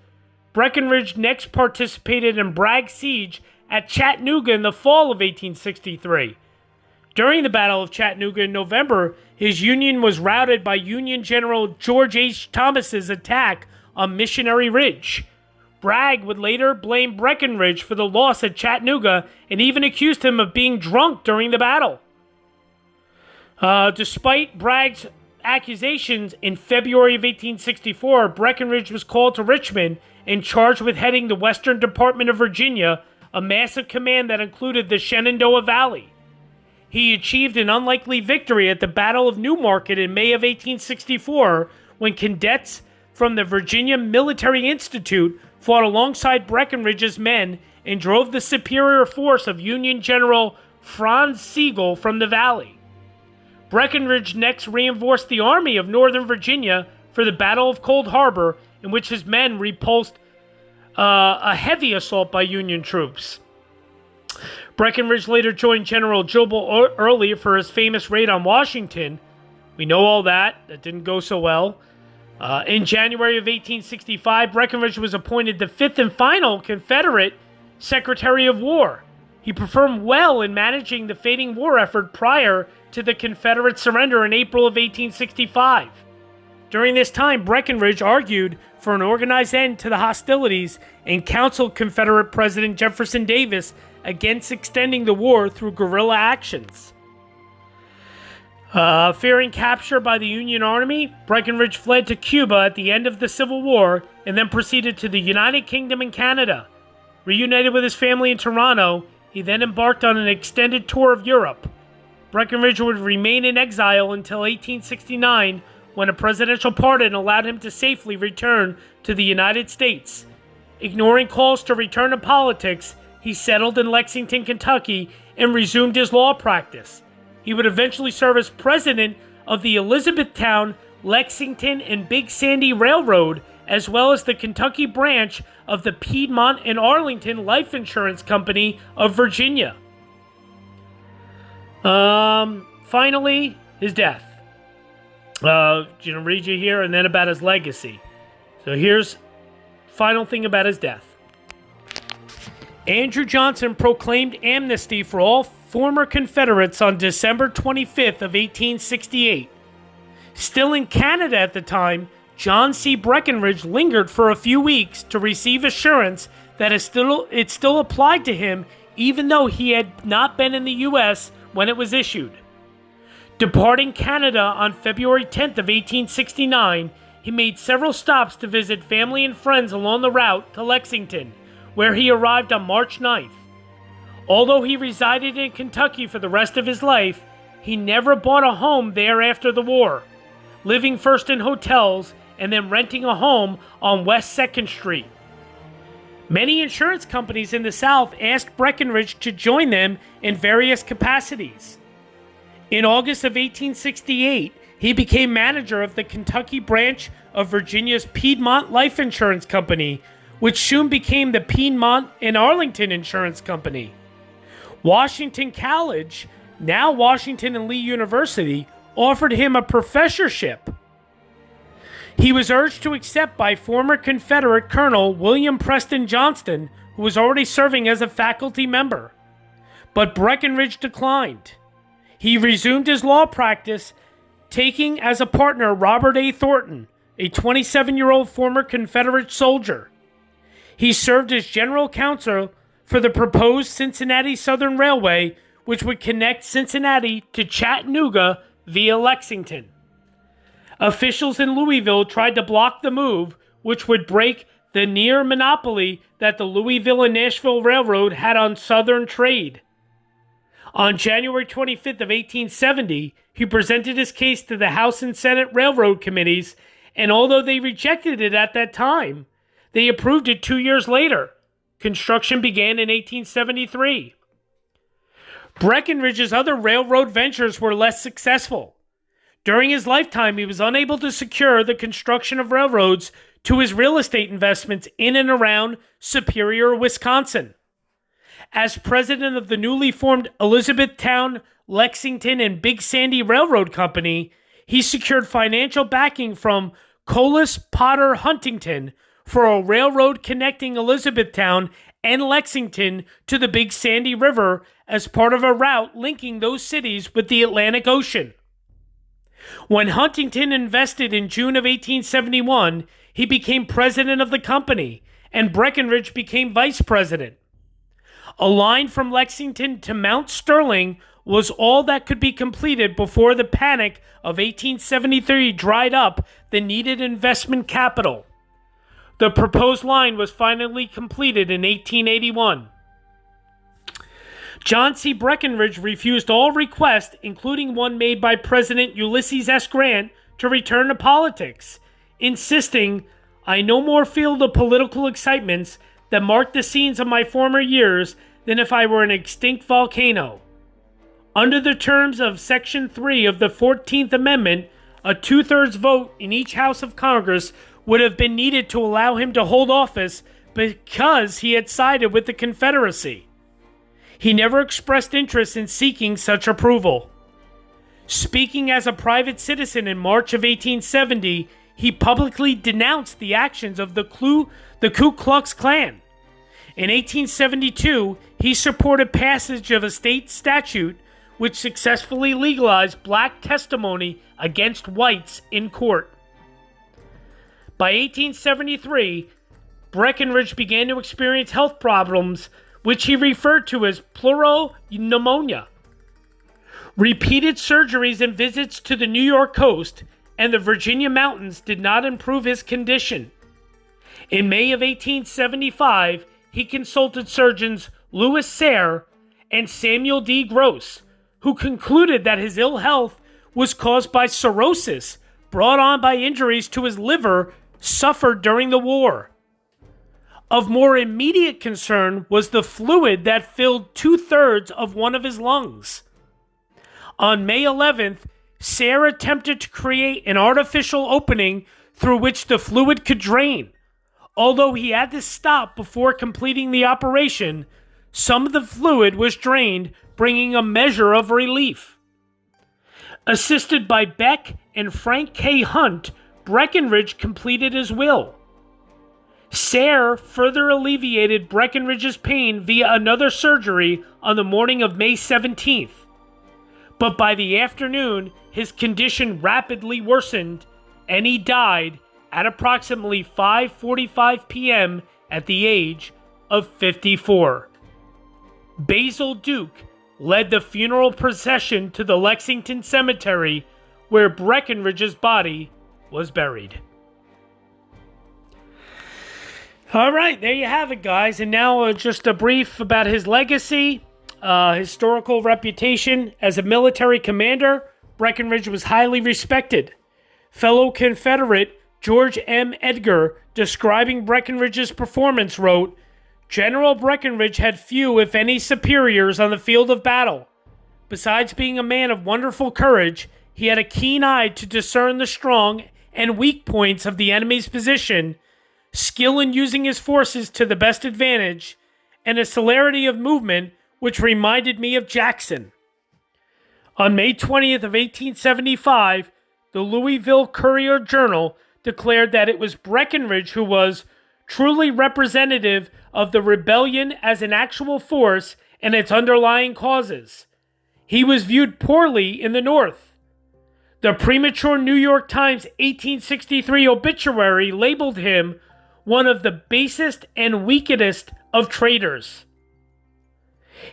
Breckinridge next participated in Bragg's siege at Chattanooga in the fall of 1863. During the Battle of Chattanooga in November, his Union was routed by Union General George H. Thomas's attack on Missionary Ridge. Bragg would later blame Breckinridge for the loss at Chattanooga and even accused him of being drunk during the battle. Despite Bragg's accusations, in February of 1864, Breckinridge was called to Richmond and charged with heading the Western Department of Virginia, a massive command that included the Shenandoah Valley. He achieved an unlikely victory at the Battle of Newmarket in May of 1864, when cadets from the Virginia Military Institute fought alongside Breckinridge's men and drove the superior force of Union General Franz Sigel from the valley. Breckinridge next reinforced the Army of Northern Virginia for the Battle of Cold Harbor, in which his men repulsed a heavy assault by Union troops. Breckinridge later joined General Jubal Early for his famous raid on Washington. We know all that. That didn't go so well. In January of 1865, Breckinridge was appointed the fifth and final Confederate Secretary of War. He performed well in managing the fading war effort prior to the Confederate surrender in April of 1865. During this time, Breckinridge argued for an organized end to the hostilities and counseled Confederate President Jefferson Davis against extending the war through guerrilla actions. Fearing capture by the Union Army, Breckinridge fled to Cuba at the end of the Civil War and then proceeded to the United Kingdom and Canada. Reunited with his family in Toronto, he then embarked on an extended tour of Europe. Breckinridge would remain in exile until 1869, when a presidential pardon allowed him to safely return to the United States. Ignoring calls to return to politics, he settled in Lexington, Kentucky, and resumed his law practice. He would eventually serve as president of the Elizabethtown, Lexington, and Big Sandy Railroad, as well as the Kentucky branch of the Piedmont and Arlington Life Insurance Company of Virginia. Finally, his death. Read you here and then about his legacy. So here's final thing about his death. Andrew Johnson proclaimed amnesty for all former Confederates on December 25th of 1868. Still in Canada at the time, John C. Breckinridge lingered for a few weeks to receive assurance that it still applied to him even though he had not been in the U.S. when it was issued. Departing Canada on February 10th of 1869, he made several stops to visit family and friends along the route to Lexington, where he arrived on March 9th. Although he resided in Kentucky for the rest of his life, he never bought a home there after the war, living first in hotels and then renting a home on West 2nd Street. Many insurance companies in the South asked Breckinridge to join them in various capacities. In August of 1868, he became manager of the Kentucky branch of Virginia's Piedmont Life Insurance Company, which soon became the Piedmont and Arlington Insurance Company. Washington College, now Washington and Lee University, offered him a professorship. He was urged to accept by former Confederate Colonel William Preston Johnston, who was already serving as a faculty member. But Breckinridge declined. He resumed his law practice, taking as a partner Robert A. Thornton, a 27-year-old former Confederate soldier. He served as general counsel for the proposed Cincinnati Southern Railway, which would connect Cincinnati to Chattanooga via Lexington. Officials in Louisville tried to block the move, which would break the near monopoly that the Louisville and Nashville Railroad had on Southern trade. On January 25th of 1870, he presented his case to the House and Senate Railroad Committees, and although they rejected it at that time, they approved it 2 years later. Construction began in 1873. Breckinridge's other railroad ventures were less successful. During his lifetime, he was unable to secure the construction of railroads to his real estate investments in and around Superior, Wisconsin. As president of the newly formed Elizabethtown, Lexington, and Big Sandy Railroad Company, he secured financial backing from Colas Potter Huntington for a railroad connecting Elizabethtown and Lexington to the Big Sandy River as part of a route linking those cities with the Atlantic Ocean. When Huntington invested in June of 1871, he became president of the company, and Breckinridge became vice president. A line from Lexington to Mount Sterling was all that could be completed before the panic of 1873 dried up the needed investment capital. The proposed line was finally completed in 1881. John C. Breckinridge refused all requests, including one made by President Ulysses S. Grant, to return to politics, insisting, "I no more feel the political excitements that marked the scenes of my former years than if I were an extinct volcano." Under the terms of Section 3 of the 14th Amendment, a two-thirds vote in each House of Congress would have been needed to allow him to hold office because he had sided with the Confederacy. He never expressed interest in seeking such approval. Speaking as a private citizen in March of 1870, he publicly denounced the actions of the Ku Klux Klan. In 1872, he supported passage of a state statute which successfully legalized black testimony against whites in court. By 1873, Breckinridge began to experience health problems which he referred to as pleural pneumonia. Repeated surgeries and visits to the New York coast and the Virginia mountains did not improve his condition. In May of 1875, he consulted surgeons Louis Sayre and Samuel D. Gross, who concluded that his ill health was caused by cirrhosis brought on by injuries to his liver suffered during the war. Of more immediate concern was the fluid that filled two-thirds of one of his lungs. On May 11th, Sayre attempted to create an artificial opening through which the fluid could drain. Although he had to stop before completing the operation, some of the fluid was drained, bringing a measure of relief. Assisted by Beck and Frank K. Hunt, Breckinridge completed his will. Sayre further alleviated Breckinridge's pain via another surgery on the morning of May 17th. But by the afternoon, his condition rapidly worsened, and he died at approximately 5:45 p.m. at the age of 54. Basil Duke led the funeral procession to the Lexington Cemetery, where Breckinridge's body was buried. All right, there you have it, guys. And now just a brief about his legacy, historical reputation. As a military commander, Breckinridge was highly respected. Fellow Confederate George M. Edgar, describing Breckinridge's performance, wrote, "General Breckinridge had few, if any, superiors on the field of battle. Besides being a man of wonderful courage, he had a keen eye to discern the strong and weak points of the enemy's position, skill in using his forces to the best advantage, and a celerity of movement which reminded me of Jackson." On May 20th of 1875, the Louisville Courier-Journal declared that it was Breckinridge who was truly representative of the rebellion as an actual force and its underlying causes. He was viewed poorly in the North. The premature New York Times 1863 obituary labeled him one of the basest and weakest of traitors.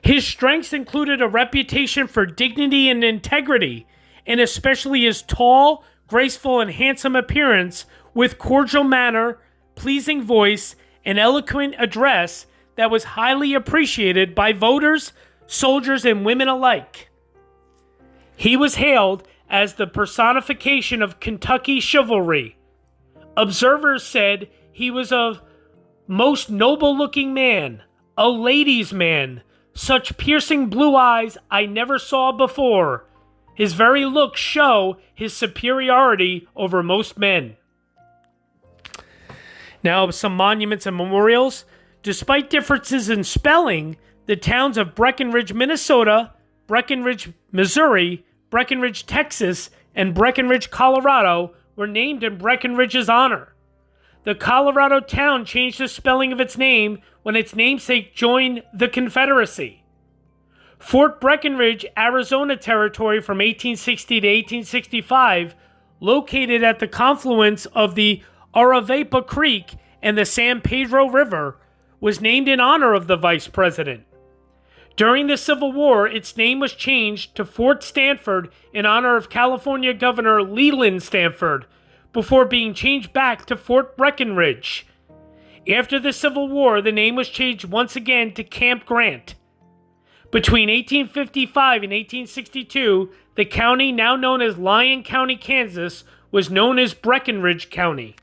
His strengths included a reputation for dignity and integrity, and especially his tall, graceful, and handsome appearance with cordial manner, pleasing voice, and eloquent address that was highly appreciated by voters, soldiers, and women alike. He was hailed as the personification of Kentucky chivalry. Observers said he was a most noble-looking man, a ladies' man, such piercing blue eyes I never saw before. His very looks show his superiority over most men. Now, some monuments and memorials. Despite differences in spelling, the towns of Breckinridge, Minnesota, Breckinridge, Missouri, Breckinridge, Texas, and Breckinridge, Colorado were named in Breckinridge's honor. The Colorado town changed the spelling of its name when its namesake joined the Confederacy. Fort Breckinridge, Arizona Territory from 1860 to 1865, located at the confluence of the Aravepa Creek and the San Pedro River, was named in honor of the vice president. During the Civil War, its name was changed to Fort Stanford in honor of California Governor Leland Stanford, before being changed back to Fort Breckinridge. After the Civil War, the name was changed once again to Camp Grant. Between 1855 and 1862, the county, now known as Lyon County, Kansas, was known as Breckinridge County.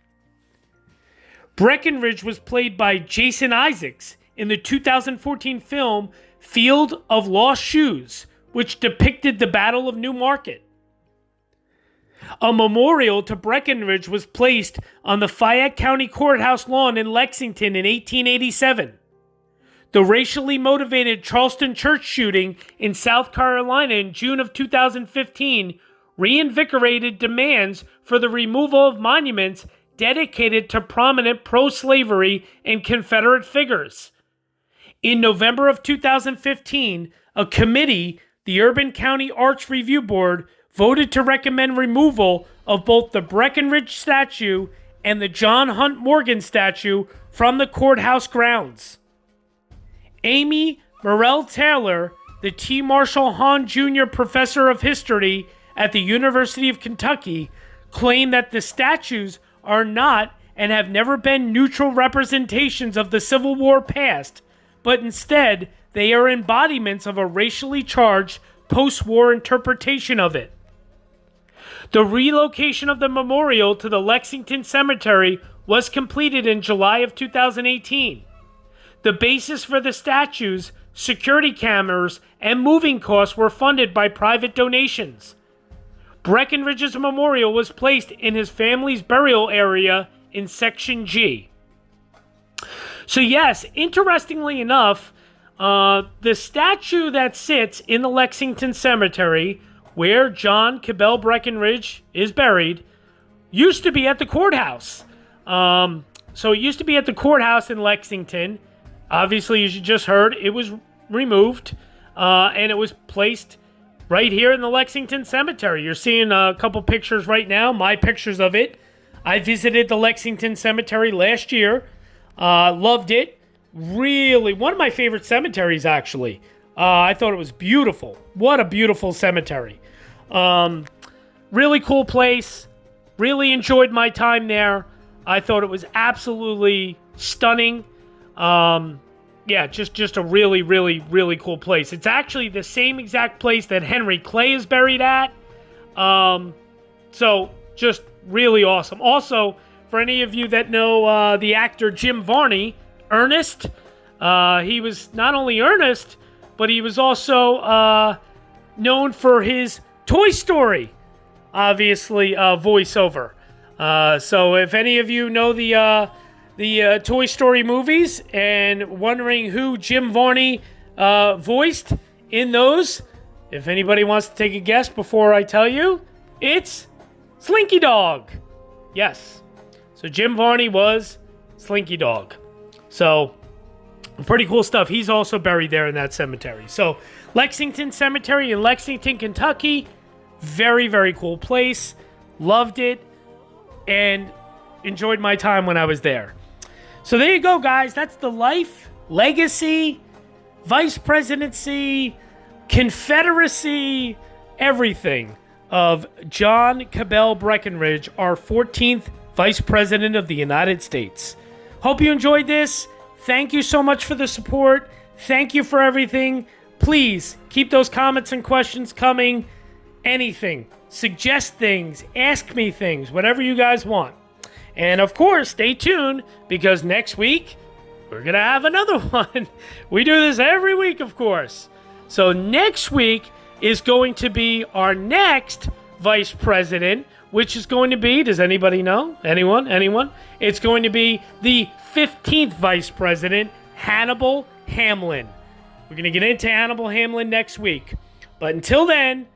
Breckinridge was played by Jason Isaacs in the 2014 film Field of Lost Shoes, which depicted the Battle of New Market. A memorial to Breckinridge was placed on the Fayette County Courthouse lawn in Lexington in 1887. The racially motivated Charleston church shooting in South Carolina in June of 2015 reinvigorated demands for the removal of monuments dedicated to prominent pro-slavery and Confederate figures. In November of 2015, a committee, the Urban County Arts Review Board, voted to recommend removal of both the Breckinridge statue and the John Hunt Morgan statue from the courthouse grounds. Amy Morrell Taylor, the T. Marshall Hahn Jr. Professor of History at the University of Kentucky, claimed that the statues are not and have never been neutral representations of the Civil War past, but instead they are embodiments of a racially charged post-war interpretation of it. The relocation of the memorial to the Lexington Cemetery was completed in July of 2018. The basis for the statues, security cameras, and moving costs were funded by private donations. Breckinridge's memorial was placed in his family's burial area in Section G. So yes, interestingly enough, the statue that sits in the Lexington Cemetery, where John Cabell Breckinridge is buried, used to be at the courthouse. So it used to be at the courthouse in Lexington. Obviously, as you just heard, it was removed, and it was placed right here in the Lexington Cemetery. You're seeing a couple pictures right now, my pictures of it. I visited the Lexington Cemetery last year. Loved it. Really, one of my favorite cemeteries, actually. I thought it was beautiful. What a beautiful cemetery. Really cool place. Really enjoyed my time there. I thought it was absolutely stunning. Yeah, just a really, really, really cool place. It's actually the same exact place that Henry Clay is buried at. So, just really awesome. Also, for any of you that know the actor Jim Varney, Ernest, he was not only Ernest, but he was also known for his Toy Story, obviously, voiceover. So if any of you know the Toy Story movies and wondering who Jim Varney voiced in those, if anybody wants to take a guess before I tell you, it's Slinky Dog. Yes. So Jim Varney was Slinky Dog. So pretty cool stuff. He's also buried there in that cemetery. So Lexington Cemetery in Lexington, Kentucky. Very, very cool place. Loved it. And enjoyed my time when I was there. So there you go, guys. That's the life, legacy, vice presidency, Confederacy, everything of John Cabell Breckinridge, our 14th Vice President of the United States. Hope you enjoyed this. Thank you so much for the support. Thank you for everything. Please keep those comments and questions coming. Anything. Suggest things. Ask me things. Whatever you guys want. And of course, stay tuned because next week we're going to have another one. We do this every week, of course. So next week is going to be our next vice president, which is going to be, does anybody know? Anyone? It's going to be the 15th vice president, Hannibal Hamlin. We're going to get into Hannibal Hamlin next week. But until then,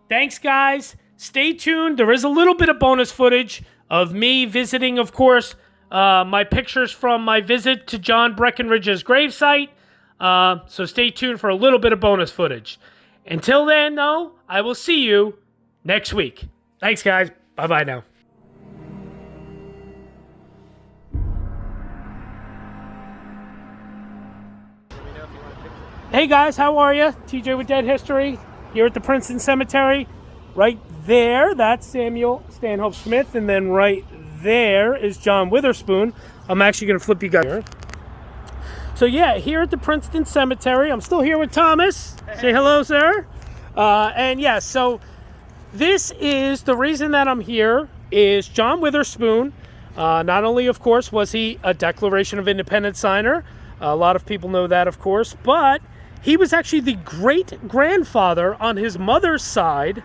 thanks, guys. Stay tuned. There is a little bit of bonus footage of me visiting, of course, my pictures from my visit to John Breckinridge's gravesite. So stay tuned for a little bit of bonus footage. Until then, though, I will see you next week. Thanks, guys. Bye-bye now. Hey, guys. How are you? TJ with Dead History here at the Princeton Cemetery. Right there, that's Samuel Stanhope Smith. And then right there is John Witherspoon. I'm actually going to flip you guys here. So yeah, here at the Princeton Cemetery, I'm still here with Thomas. Say hello, sir. And yeah, so this is the reason that I'm here is John Witherspoon. Not only, of course, was he a Declaration of Independence signer. A lot of people know that, of course. But he was actually the great-grandfather on his mother's side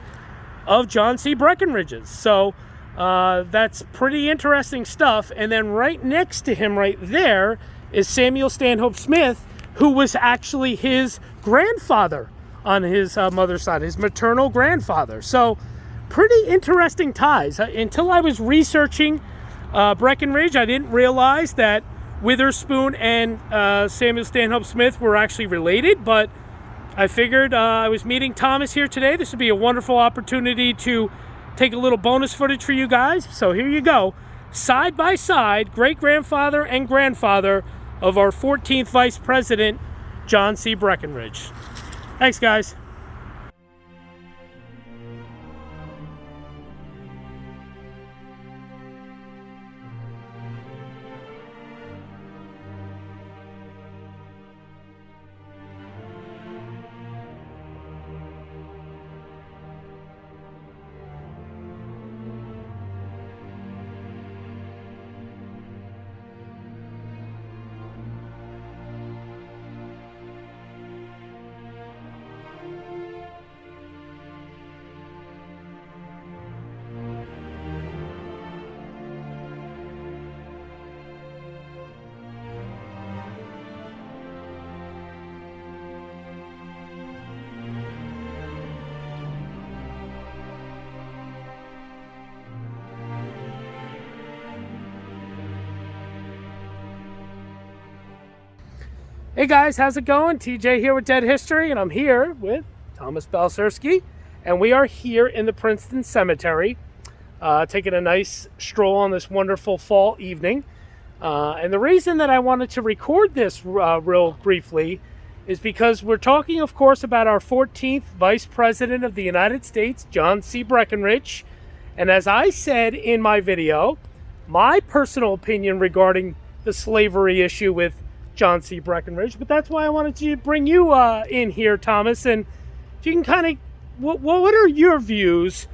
of John C. Breckinridge's. So that's pretty interesting stuff. And then right next to him right there is Samuel Stanhope Smith, who was actually his grandfather on his mother's side, his maternal grandfather. So pretty interesting ties. Until I was researching Breckinridge, I didn't realize that Witherspoon and Samuel Stanhope Smith were actually related, but I figured I was meeting Thomas here today. This would be a wonderful opportunity to take a little bonus footage for you guys. So here you go. Side by side, great-grandfather and grandfather of our 14th Vice President, John C. Breckinridge. Thanks, guys. Hey guys, how's it going? TJ here with Dead History, and I'm here with Thomas Balcerski, and we are here in the Princeton Cemetery, taking a nice stroll on this wonderful fall evening. And the reason that I wanted to record this real briefly is because we're talking, of course, about our 14th Vice President of the United States, John C. Breckinridge. And as I said in my video, my personal opinion regarding the slavery issue with John C. Breckinridge, but that's why I wanted to bring you in here, Thomas, and if you can kind of, what are your views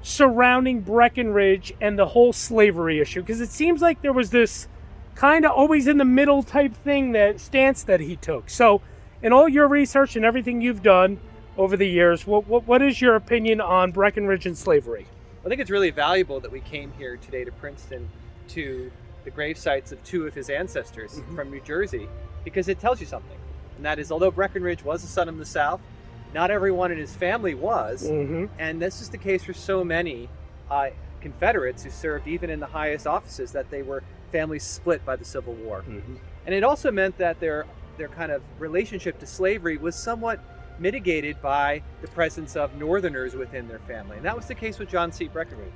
surrounding Breckinridge and the whole slavery issue? Because it seems like there was this kind of always in the middle type thing, that stance that he took. So in all your research and everything you've done over the years, what is your opinion on Breckinridge and slavery? I think it's really valuable that we came here today to Princeton to the grave sites of two of his ancestors from New Jersey, because it tells you something. And that is, although Breckinridge was a son of the South, not everyone in his family was. And this is the case for so many Confederates who served even in the highest offices, that they were families split by the Civil War. And it also meant that their kind of relationship to slavery was somewhat mitigated by the presence of Northerners within their family. And that was the case with John C. Breckinridge.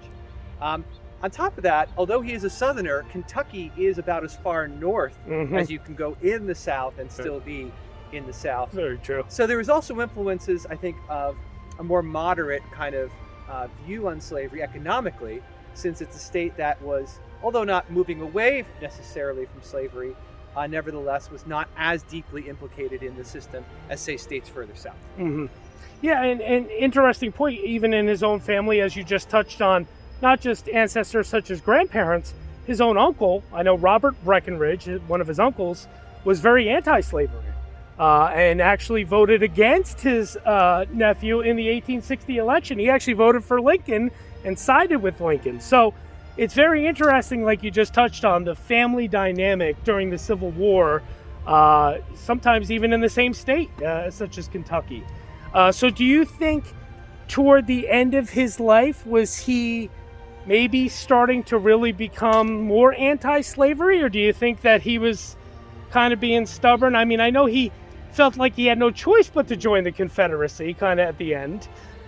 On top of that, although he is a Southerner, Kentucky is about as far north as you can go in the South and still be in the South. Very true. So there was also influences, I think, of a more moderate kind of view on slavery economically, since it's a state that was, although not moving away necessarily from slavery, nevertheless was not as deeply implicated in the system as, say, states further south. Yeah, and interesting point, even in his own family, as you just touched on, not just ancestors such as grandparents, his own uncle, I know Robert Breckinridge, one of his uncles, was very anti-slavery and actually voted against his nephew in the 1860 election. He actually voted for Lincoln and sided with Lincoln. So it's very interesting, like you just touched on, the family dynamic during the Civil War, sometimes even in the same state, such as Kentucky. So do you think toward the end of his life, was he maybe starting to really become more anti-slavery, or do you think that he was kind of being stubborn? I mean, I know he felt like he had no choice but to join the Confederacy kind of at the end.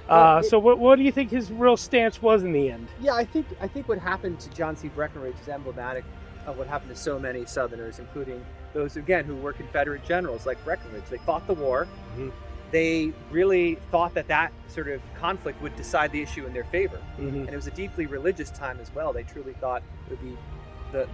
So what do you think his real stance was in the end? Yeah, I think what happened to John C. Breckinridge is emblematic of what happened to so many Southerners, including those, again, who were Confederate generals like Breckinridge. They fought the war. They really thought that sort of conflict would decide the issue in their favor. And it was a deeply religious time as well. They truly thought it would be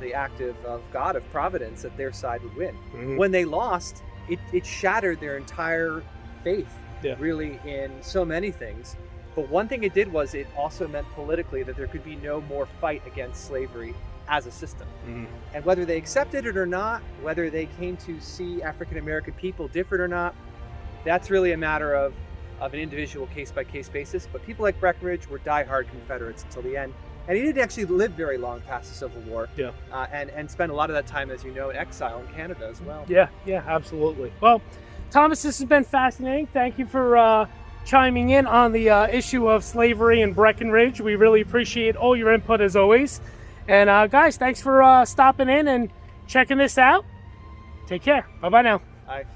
the act of God, of Providence, that their side would win. When they lost, it shattered their entire faith, really, in so many things. But one thing it did was it also meant politically that there could be no more fight against slavery as a system. And whether they accepted it or not, whether they came to see African American people different or not, that's really a matter of an individual case-by-case basis. But people like Breckinridge were diehard Confederates until the end. And he didn't actually live very long past the Civil War. And spent a lot of that time, as you know, in exile in Canada as well. Yeah, absolutely. Well, Thomas, this has been fascinating. Thank you for chiming in on the issue of slavery and Breckinridge. We really appreciate all your input as always. And guys, thanks for stopping in and checking this out. Take care. Bye-bye now. Bye.